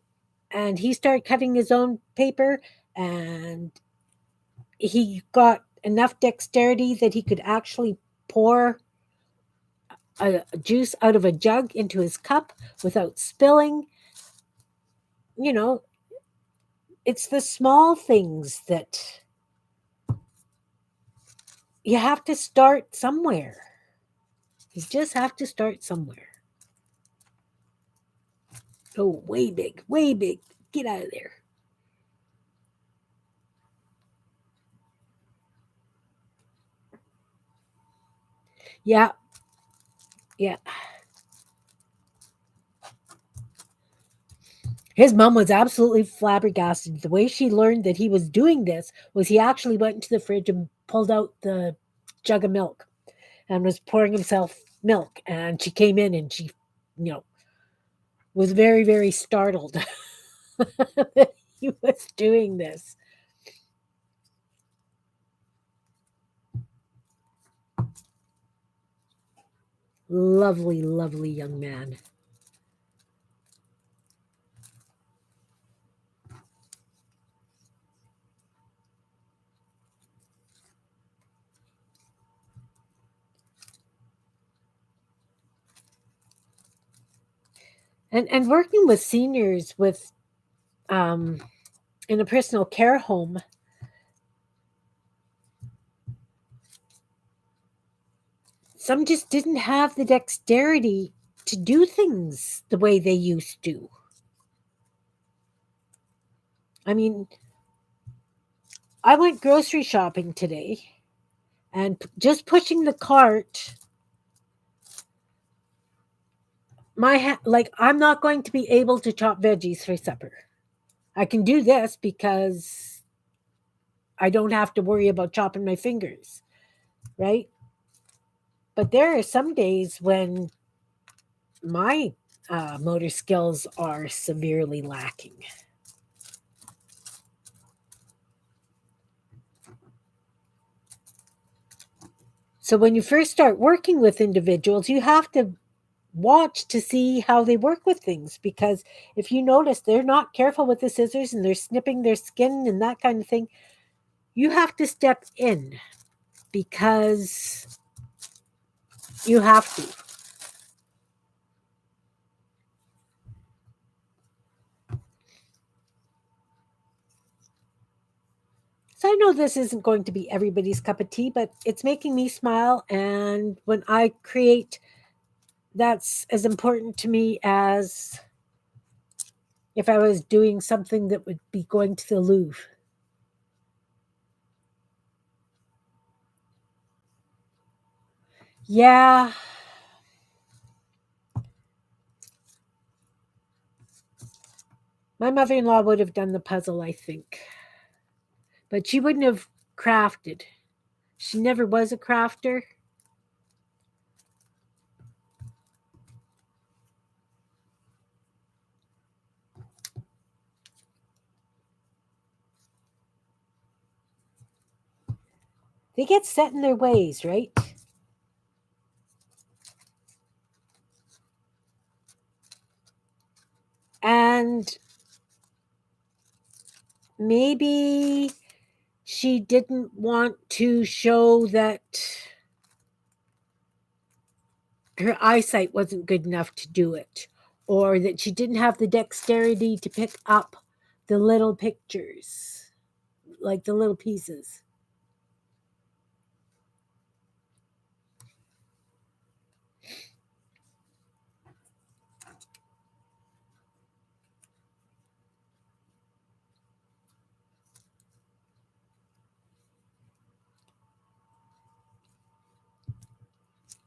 S1: and he started cutting his own paper, and he got enough dexterity that he could actually pour a juice out of a jug into his cup without spilling. You know, it's the small things that you have to start somewhere. You just have to start somewhere. Oh, way big, way big. Get out of there. Yeah, yeah. His mom was absolutely flabbergasted. The way she learned that he was doing this was he actually went into the fridge and pulled out the jug of milk and was pouring himself milk. And she came in and she, you know, was very, very startled that he was doing this. Lovely, lovely young man. And working with seniors with um, in a personal care home, some just didn't have the dexterity to do things the way they used to. I mean, I went grocery shopping today, and just pushing the cart, like I'm not going to be able to chop veggies for supper. I can do this because I don't have to worry about chopping my fingers, right? But there are some days when my motor skills are severely lacking. So when you first start working with individuals, you have to watch to see how they work with things, because if you notice they're not careful with the scissors and they're snipping their skin and that kind of thing, you have to step in because you have to. So I know this isn't going to be everybody's cup of tea, but it's making me smile. And when I create, that's as important to me as if I was doing something that would be going to the Louvre. Yeah, My mother-in-law would have done the puzzle, I think. But she wouldn't have crafted. She never was a crafter. They get set in their ways, right? And maybe she didn't want to show that her eyesight wasn't good enough to do it, or that she didn't have the dexterity to pick up the little pictures, like the little pieces.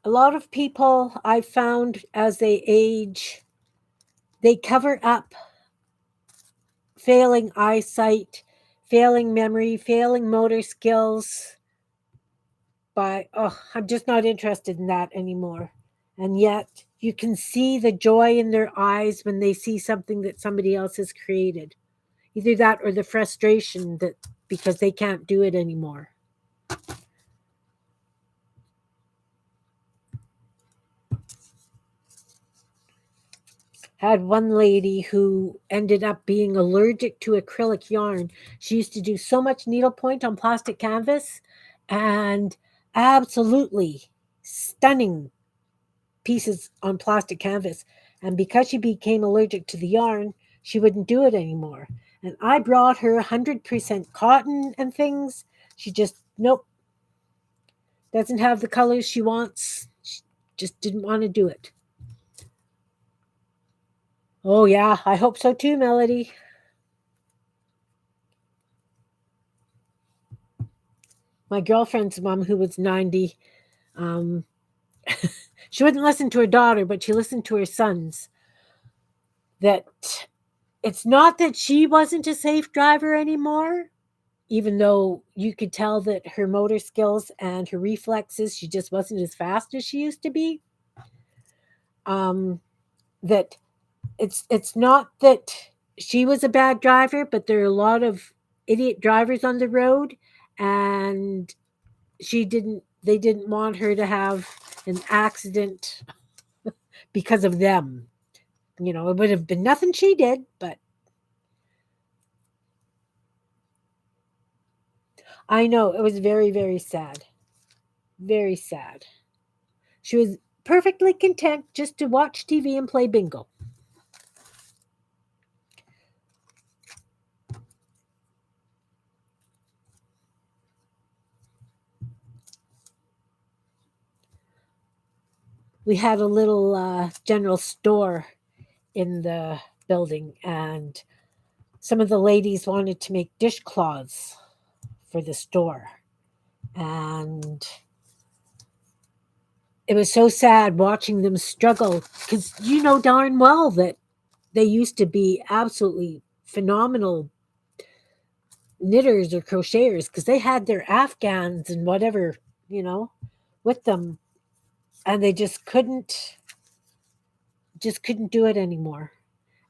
S1: A lot of people I found as they age, they cover up failing eyesight, failing memory, failing motor skills by, oh, I'm just not interested in that anymore. And yet you can see the joy in their eyes when they see something that somebody else has created. Either that or the frustration that because they can't do it anymore. Had one lady who ended up being allergic to acrylic yarn. She used to do so much needlepoint on plastic canvas and absolutely stunning pieces on plastic canvas. And because she became allergic to the yarn, she wouldn't do it anymore. And I brought her 100% cotton and things. She just, nope, doesn't have the colors she wants. She just didn't want to do it. Oh, yeah, I hope so too, Melody. My girlfriend's mom, who was 90, um, she wouldn't listen to her daughter, but she listened to her sons. That it's not that she wasn't a safe driver anymore, even though you could tell that her motor skills and her reflexes, she just wasn't as fast as she used to be. That it's not that she was a bad driver, but there are a lot of idiot drivers on the road, and they didn't want her to have an accident because of them. It would have been nothing she did, but I know it was very, very sad. Very sad. She was perfectly content just to watch TV and play bingo. We had a little general store in the building, and some of the ladies wanted to make dishcloths for the store. And it was so sad watching them struggle because you know darn well that they used to be absolutely phenomenal knitters or crocheters because they had their afghans and whatever, you know, with them, and they just couldn't do it anymore.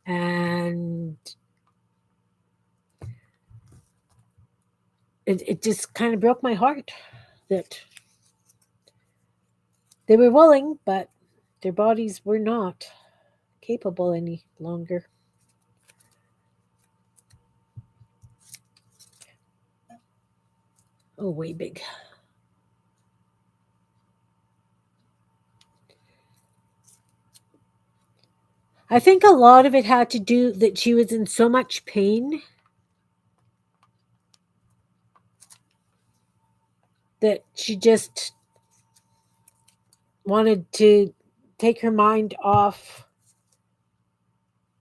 S1: And it just kind of broke my heart that they were willing, but their bodies were not capable any longer. Oh, way big. I think a lot of it had to do that she was in so much pain that she just wanted to take her mind off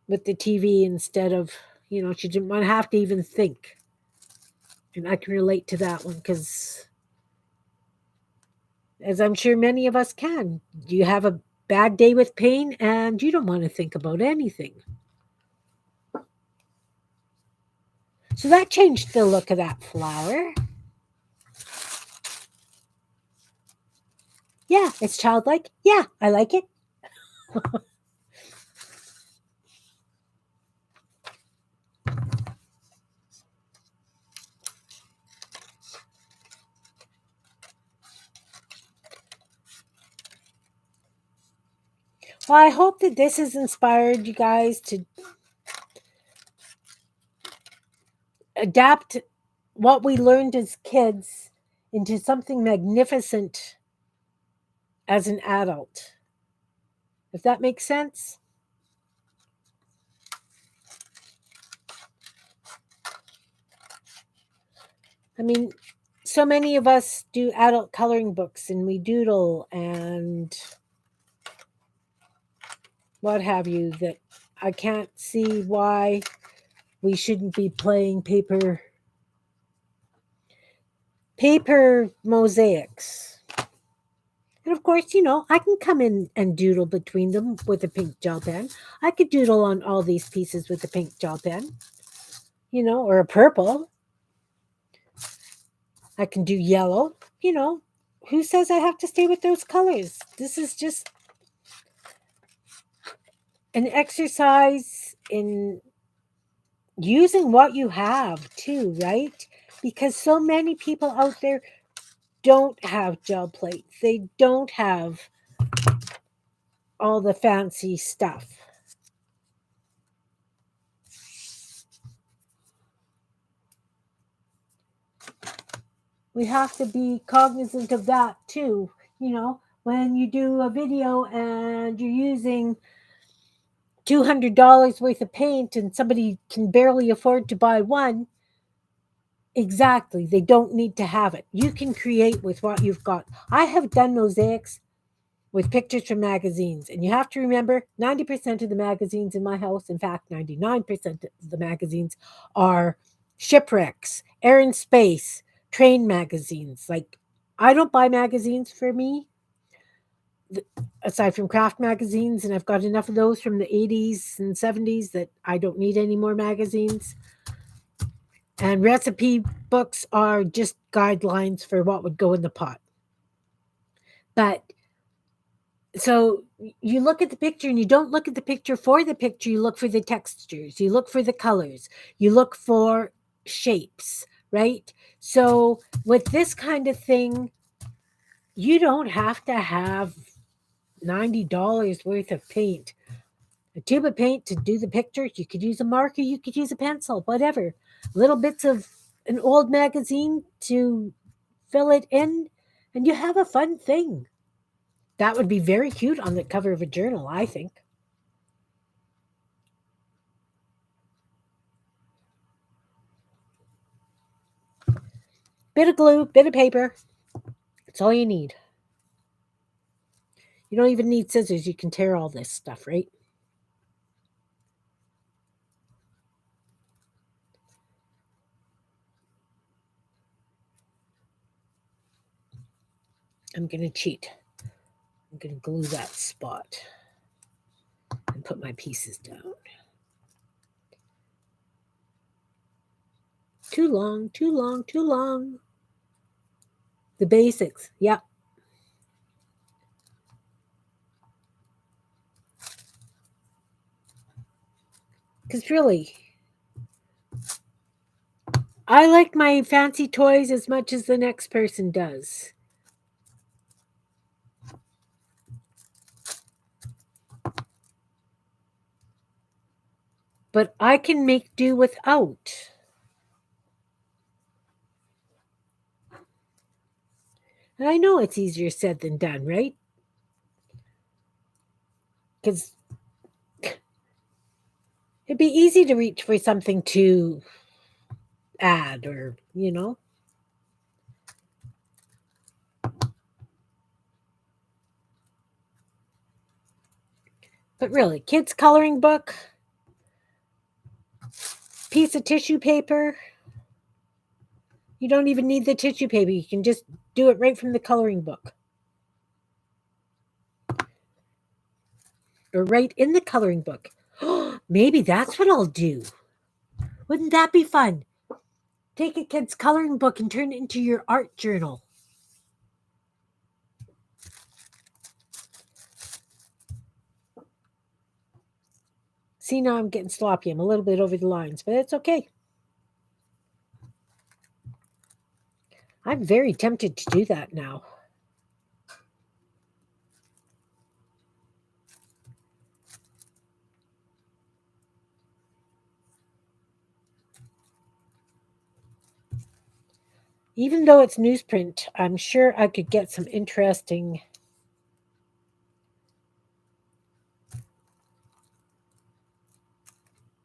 S1: with the TV instead of, she didn't want to have to even think. And I can relate to that one because, as I'm sure many of us can, you have a bad day with pain and you don't want to think about anything. So that changed the look of that flower. Yeah, it's childlike. Yeah, I like it. Well, I hope that this has inspired you guys to adapt what we learned as kids into something magnificent as an adult. If that makes sense. I mean, so many of us do adult coloring books and we doodle and what have you, that I can't see why we shouldn't be playing paper mosaics. And of course, I can come in and doodle between them with a pink gel pen. I could doodle on all these pieces with a pink gel pen, or a purple. I can do yellow, Who says I have to stay with those colors? This is just an exercise in using what you have too, right? Because so many people out there don't have gel plates. They don't have all the fancy stuff. We have to be cognizant of that too. When you do a video and you're using $200 worth of paint and somebody can barely afford to buy one, exactly, they don't need to have it. You can create with what you've got. I have done mosaics with pictures from magazines. And you have to remember 90% of the magazines in my house, in fact, 99% of the magazines are shipwrecks, air and space, train magazines. Like, I don't buy magazines for me, aside from craft magazines, and I've got enough of those from the 80s and 70s that I don't need any more magazines. And recipe books are just guidelines for what would go in the pot. But so you look at the picture and you don't look at the picture for the picture, you look for the textures, you look for the colors, you look for shapes, right? So with this kind of thing, you don't have to have $90 worth of paint, a tube of paint to do the picture. You could use a marker, you could use a pencil, whatever, little bits of an old magazine to fill it in, and you have a fun thing. That would be very cute on the cover of a journal, I think. Bit of glue, bit of paper. That's all you need. You don't even need scissors. You can tear all this stuff, right? I'm going to cheat. I'm going to glue that spot and put my pieces down. Too long, too long, too long. The basics. Yep. Because really, I like my fancy toys as much as the next person does. But I can make do without. And I know it's easier said than done, right? Because it'd be easy to reach for something to add or. But really, kids' coloring book, piece of tissue paper. You don't even need the tissue paper. You can just do it right from the coloring book. Or right in the coloring book. Maybe that's what I'll do. Wouldn't that be fun? Take a kid's coloring book and turn it into your art journal. See, now I'm getting sloppy. I'm a little bit over the lines, but it's okay. I'm very tempted to do that now. Even though it's newsprint, I'm sure I could get some interesting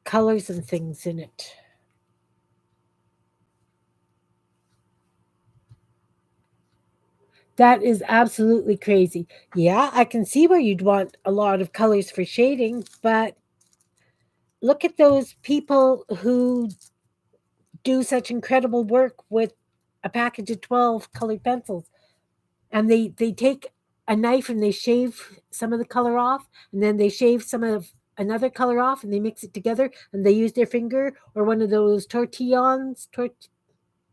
S1: colors and things in it. That is absolutely crazy. Yeah, I can see where you'd want a lot of colors for shading, but look at those people who do such incredible work with a package of 12 colored pencils. And they take a knife and they shave some of the color off, and then they shave some of another color off, and they mix it together, and they use their finger or one of those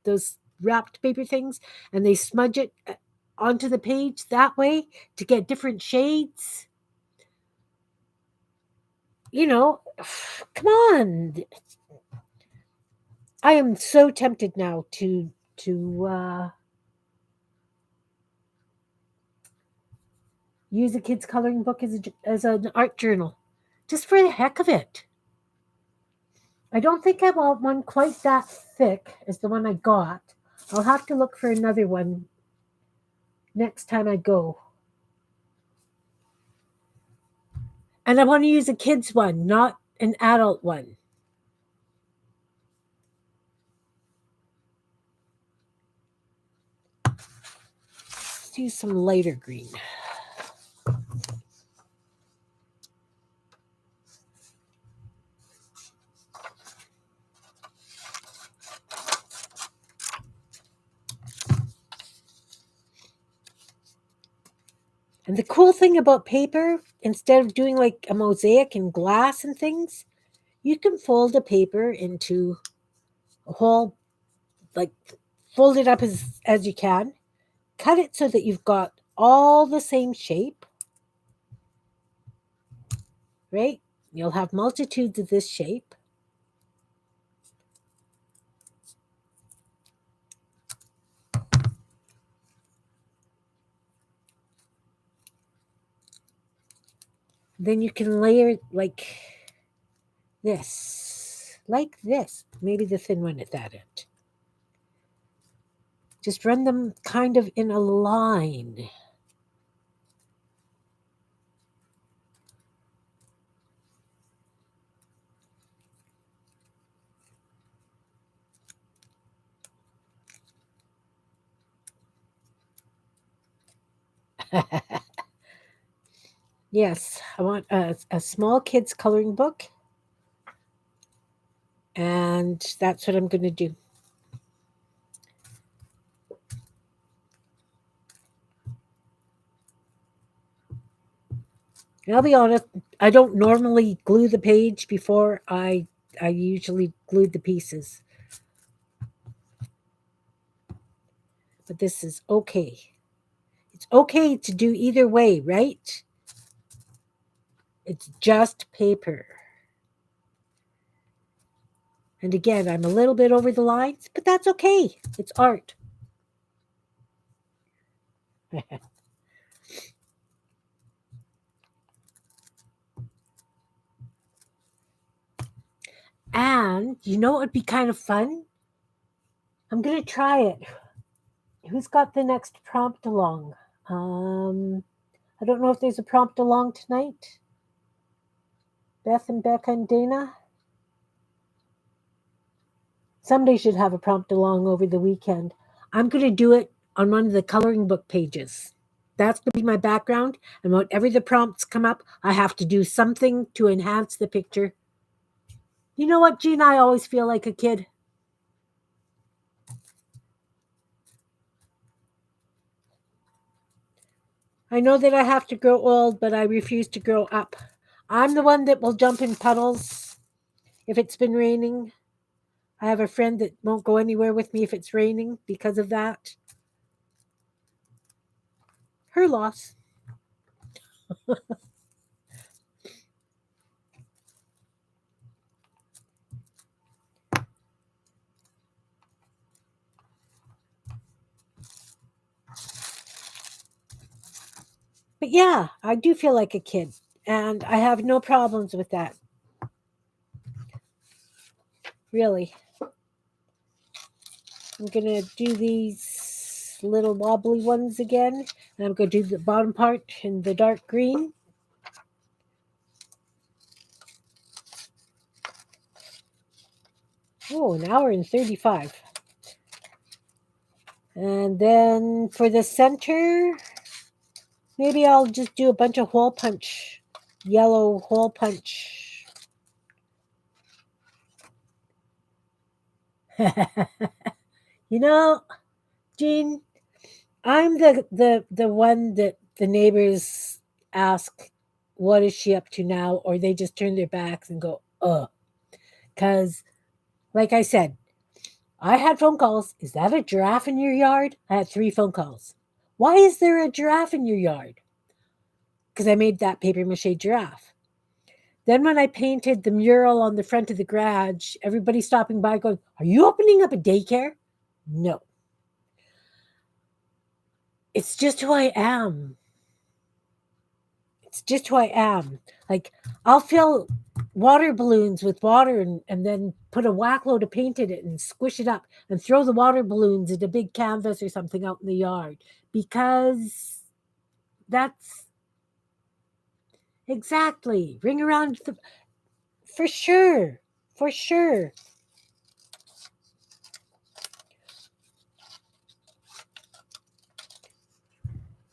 S1: those wrapped paper things, and they smudge it onto the page that way to get different shades. You know, come on. I am so tempted now to use a kid's coloring book as an art journal, just for the heck of it. I don't think I want one quite that thick as the one I got. I'll have to look for another one next time I go. And I want to use a kid's one, not an adult one. Let's use some lighter green. And the cool thing about paper, instead of doing like a mosaic and glass and things, you can fold a paper into a whole, like fold it up as you can, cut it so that you've got all the same shape, right? You'll have multitudes of this shape. Then you can layer like this, maybe the thin one at that end. Just run them kind of in a line. Yes, I want a small kid's coloring book, and that's what I'm going to do. And I'll be honest, I don't normally glue the page before I usually glued the pieces. But this is okay. It's okay to do either way, right? It's just paper. And again, I'm a little bit over the lines, but that's okay. It's art. And you know what would be kind of fun? I'm going to try it. Who's got the next prompt along? I don't know if there's a prompt along tonight. Beth and Becca and Dana? Somebody should have a prompt along over the weekend. I'm going to do it on one of the coloring book pages. That's going to be my background. And whenever the prompts come up, I have to do something to enhance the picture. You know what, Gene? I always feel like a kid. I know that I have to grow old, but I refuse to grow up. I'm the one that will jump in puddles if it's been raining. I have a friend that won't go anywhere with me if it's raining because of that. Her loss. But yeah, I do feel like a kid, and I have no problems with that. Really. I'm going to do these little wobbly ones again, and I'm going to do the bottom part in the dark green. Oh, an hour and 35. And then for the center, maybe I'll just do a bunch of hole punch, yellow hole punch. You know, Jean, I'm the one that the neighbors ask, what is she up to now? Or they just turn their backs and go, ugh. Because, like I said, I had phone calls. Is that a giraffe in your yard? I had 3 phone calls. Why is there a giraffe in your yard? Because I made that paper mache giraffe. Then when I painted the mural on the front of the garage, everybody stopping by going, are you opening up a daycare? No. It's just who I am. It's just who I am. Like, I'll fill water balloons with water and then put a whack load of paint in it and squish it up and throw the water balloons in a big canvas or something out in the yard because that's exactly ring around for sure. For sure.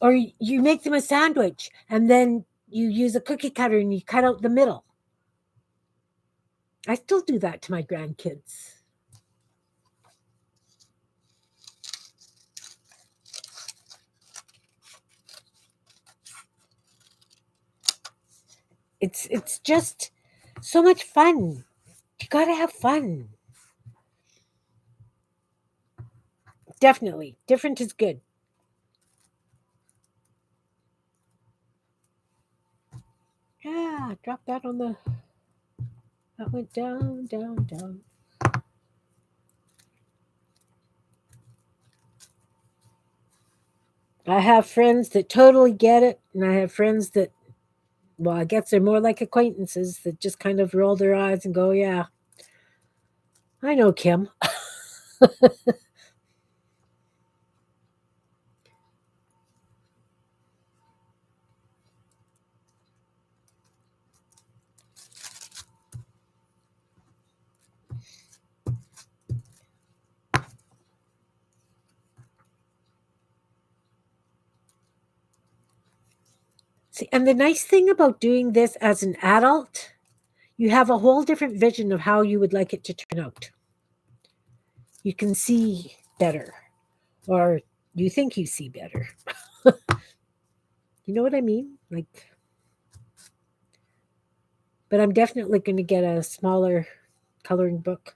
S1: Or you make them a sandwich and then you use a cookie cutter and you cut out the middle. I still do that to my grandkids. It's just so much fun. You gotta have fun. Definitely. Different is good. Yeah, drop that on the. That went down, down, down. I have friends that totally get it, and I have friends that, well, I guess they're more like acquaintances that just kind of roll their eyes and go, yeah, I know Kim. See, and the nice thing about doing this as an adult, you have a whole different vision of how you would like it to turn out. You can see better, or you think you see better. You know what I mean? Like, but I'm definitely going to get a smaller coloring book.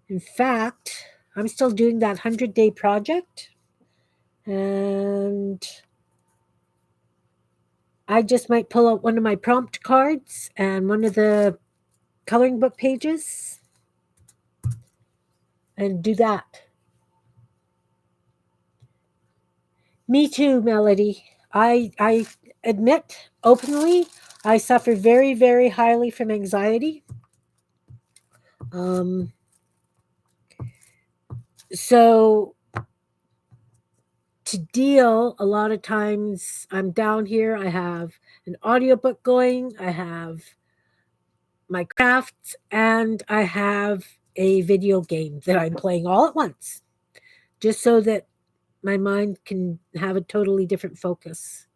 S1: In fact, I'm still doing that 100-day project, and I just might pull out one of my prompt cards and one of the coloring book pages and do that. Me too, Melody. I admit openly I suffer very, very highly from anxiety. Um, so to deal, a lot of times I'm down here, I have an audiobook going, I have my crafts, and I have a video game that I'm playing all at once, just so that my mind can have a totally different focus.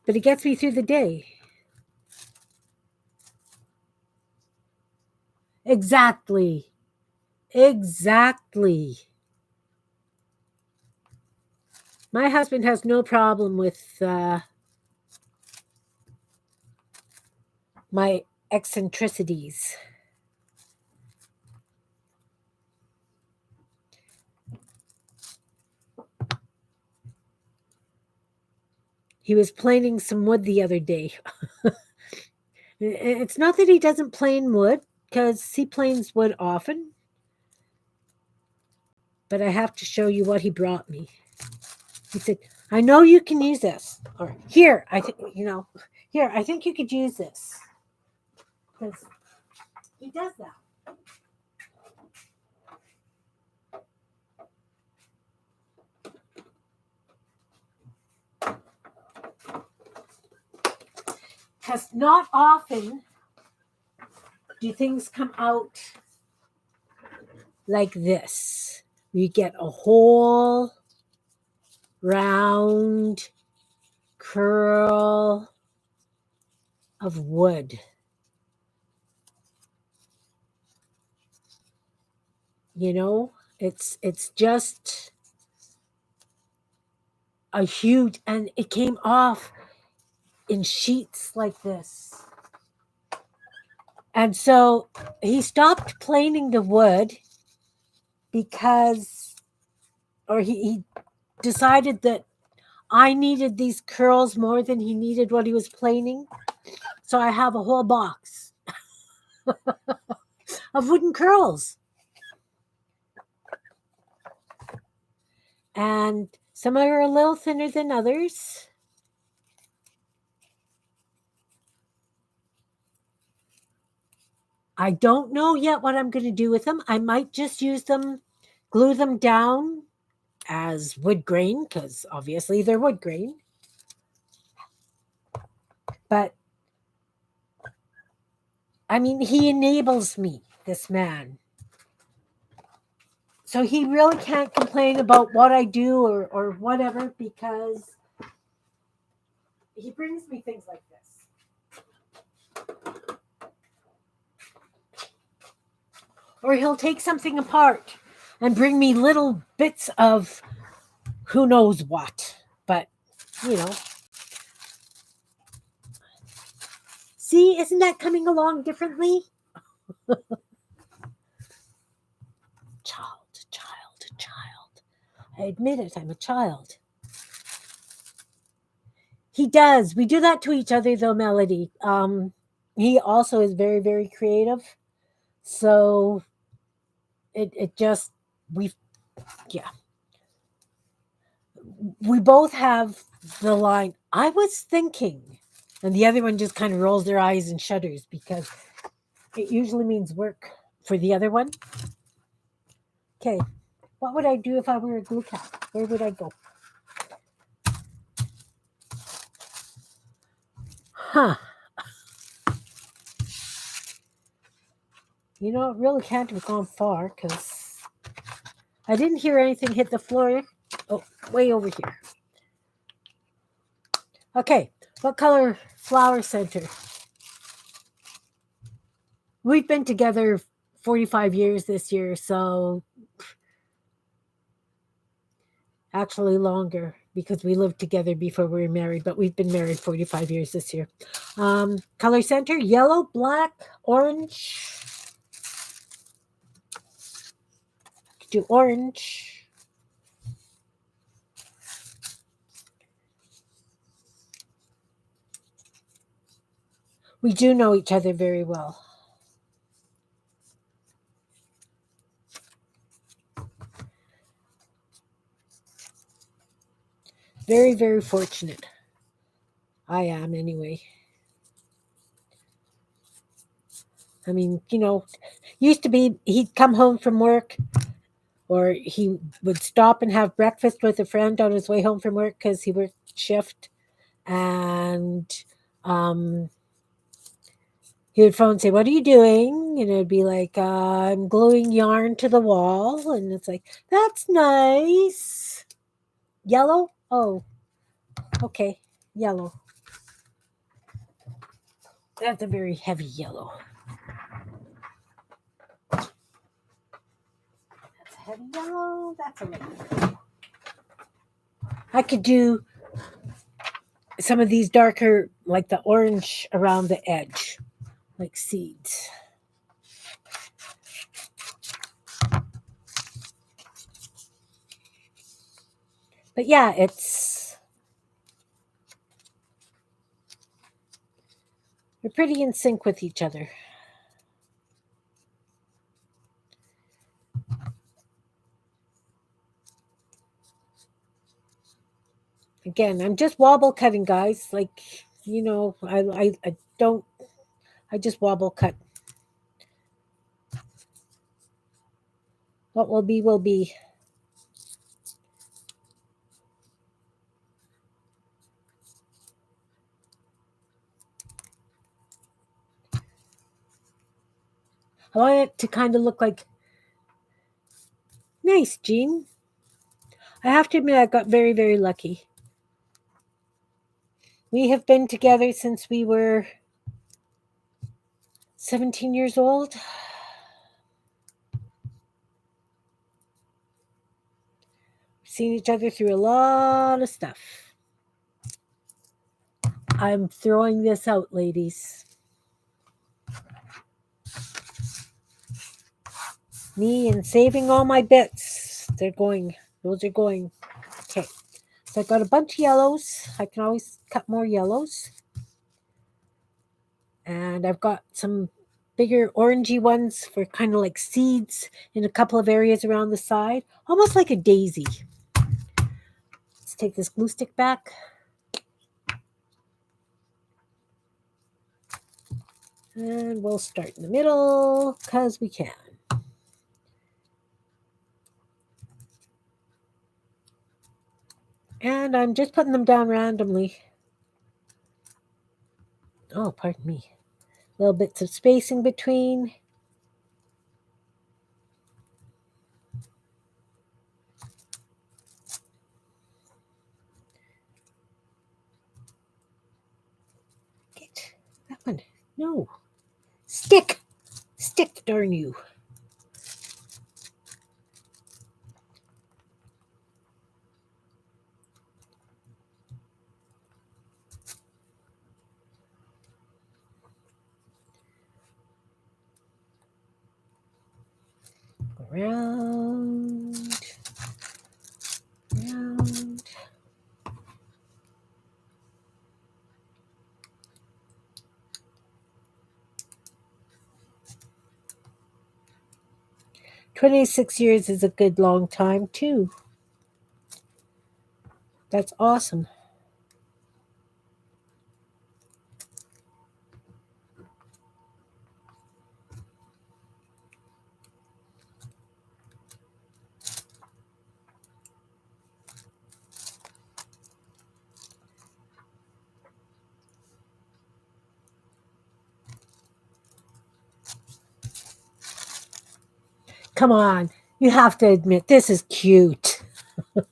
S1: But it gets me through the day. Exactly. Exactly. My husband has no problem with my eccentricities. He was planing some wood the other day. It's not that he doesn't plane wood, because he planes wood often. But I have to show you what he brought me. He said, I know you can use this. Or here, I think, here, I think you could use this. Because he does that. Because not often do things come out like this. You get a whole round curl of wood. It's just a huge, and it came off in sheets like this. And so he stopped planing the wood because, or he decided that I needed these curls more than he needed what he was planing. So I have a whole box of wooden curls. And some are a little thinner than others. I don't know yet what I'm going to do with them. I might just use them, glue them down as wood grain, because obviously they're wood grain. But, I mean, he enables me, this man. So he really can't complain about what I do or whatever, because he brings me things like this. Or he'll take something apart and bring me little bits of who knows what. But, see, isn't that coming along differently? Child. I admit it, I'm a child. He does. We do that to each other, though, Melody. He also is very, very creative. So it just, we both have the line, I was thinking, and the other one just kind of rolls their eyes and shudders, because it usually means work for the other one. Okay, what would I do if I were a glue cat? Where would I go? Huh. It really can't have gone far, because I didn't hear anything hit the floor. Oh, way over here. Okay, what color flower center? We've been together 45 years this year, so actually longer, because we lived together before we were married, but we've been married 45 years this year. Color center, yellow, black, orange. Do orange. We do know each other very well. Very, very fortunate. I am, anyway. I mean, used to be he'd come home from work, or he would stop and have breakfast with a friend on his way home from work, because he worked shift. And he would phone and say, what are you doing? And it'd be like, I'm gluing yarn to the wall. And it's like, that's nice. Yellow? Oh, okay. Yellow. That's a very heavy yellow. That's a heavy yellow. That's a light yellow. I could do some of these darker, like the orange around the edge. like seeds. But yeah, we're pretty in sync with each other. Again, I'm just wobble cutting, guys. Like, I don't, I just wobble cut. What will be, will be. I want it to kind of look like, nice, Jean. I have to admit, I got very, very lucky. We have been together since we were 17 years old. We've seen each other through a lot of stuff. I'm throwing this out, ladies. Me and saving all my bits. Those are going. Okay. So I got a bunch of yellows. I can always cut more yellows. And I've got some bigger orangey ones for kind of like seeds in a couple of areas around the side. Almost like a daisy. Let's take this glue stick back. And we'll start in the middle because we can. And I'm just putting them down randomly. Oh, pardon me. Little bits of spacing between. Get that one. No. Stick. Stick, darn you. Round. Round. 26 years is a good long time, too. That's awesome. Come on. You have to admit, this is cute. Well,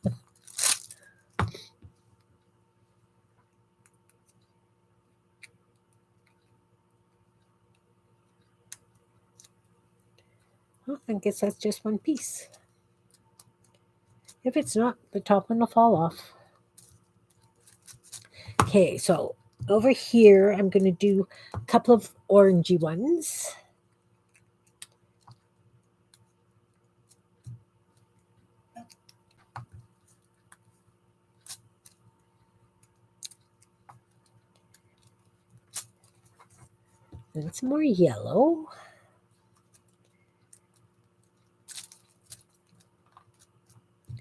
S1: I guess that's just one piece. If it's not, the top one will fall off. Okay, so over here, I'm going to do a couple of orangey ones. And some more yellow.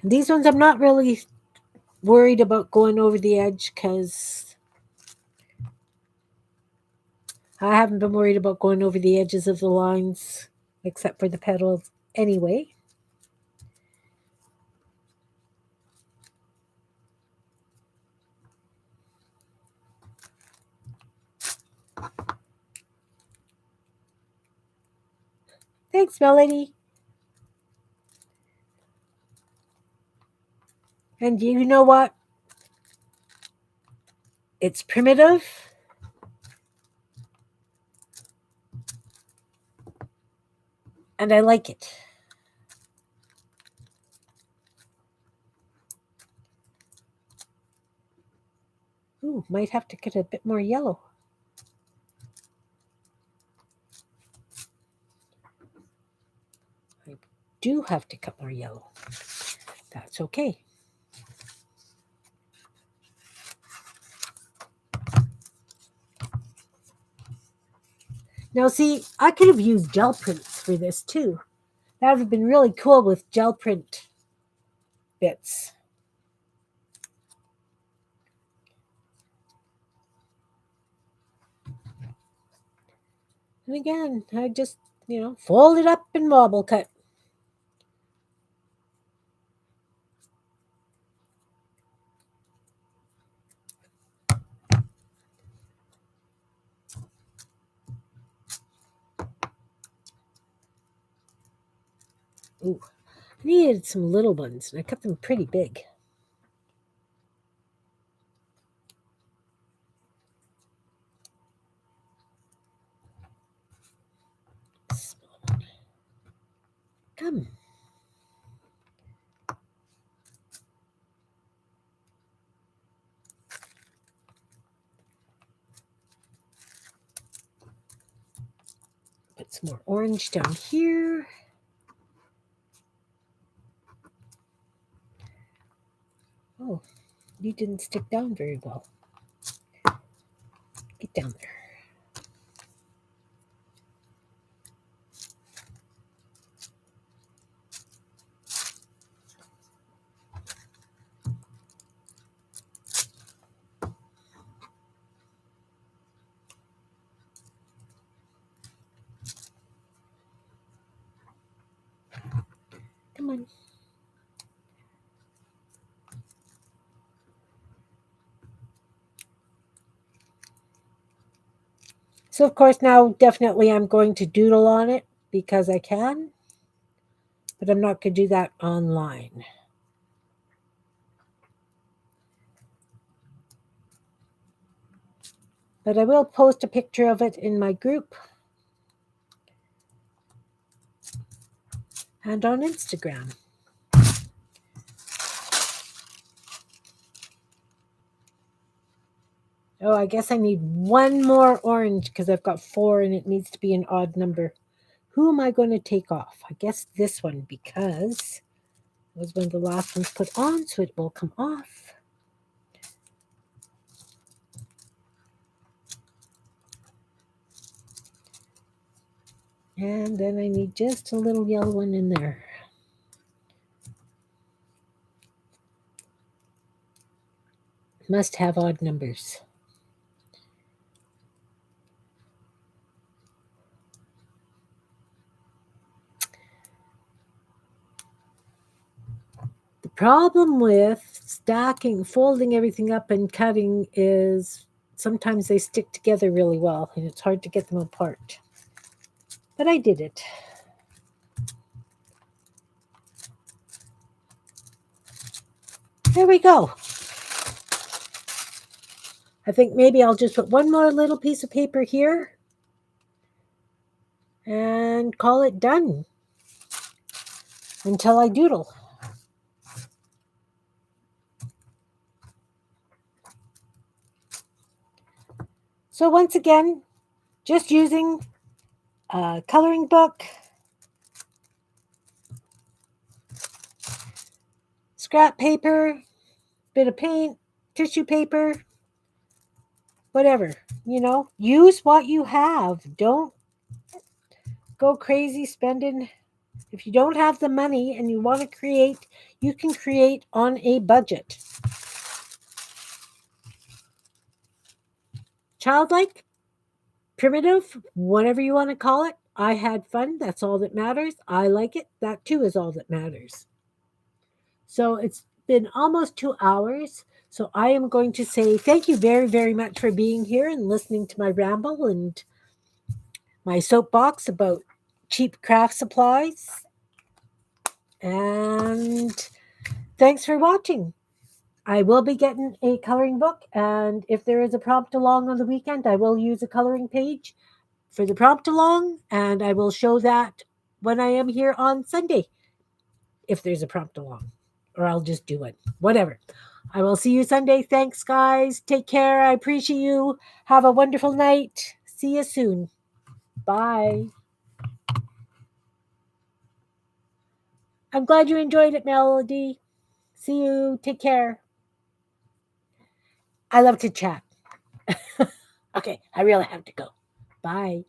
S1: These ones I'm not really worried about going over the edge because I haven't been worried about going over the edges of the lines except for the petals anyway. Thanks, Melody. And you know what? It's primitive. And I like it. Ooh, might have to get a bit more yellow. do have to cut more yellow. That's okay. Now see, I could have used gel prints for this too. That would have been really cool with gel print bits. And again, I just, fold it up and wobble cut. Ooh, I needed some little ones, and I cut them pretty big. Small one. Come. Put some more orange down here. Oh, you didn't stick down very well. Get down there. Come on. So, of course, now definitely I'm going to doodle on it because I can, but I'm not going to do that online. But I will post a picture of it in my group and on Instagram. Oh, I guess I need one more orange because I've got 4 and it needs to be an odd number. Who am I going to take off? I guess this one because it was one of the last ones put on, so it will come off. And then I need just a little yellow one in there. Must have odd numbers. The problem with stacking, folding everything up and cutting is sometimes they stick together really well and it's hard to get them apart. But I did it. There we go. I think maybe I'll just put one more little piece of paper here and call it done until I doodle. So once again, just using a coloring book, scrap paper, bit of paint, tissue paper, whatever, use what you have. Don't go crazy spending. If you don't have the money and you want to create, you can create on a budget. Childlike, primitive, whatever you want to call it. I had fun. That's all that matters. I like it. That too is all that matters. So it's been almost 2 hours. So I am going to say thank you very, very much for being here and listening to my ramble and my soapbox about cheap craft supplies. And thanks for watching. I will be getting a coloring book, and if there is a prompt along on the weekend, I will use a coloring page for the prompt along, and I will show that when I am here on Sunday, if there's a prompt along, or I'll just do it, whatever. I will see you Sunday. Thanks, guys. Take care. I appreciate you. Have a wonderful night. See you soon. Bye. I'm glad you enjoyed it, Melody. See you. Take care. I love to chat. Okay, I really have to go. Bye.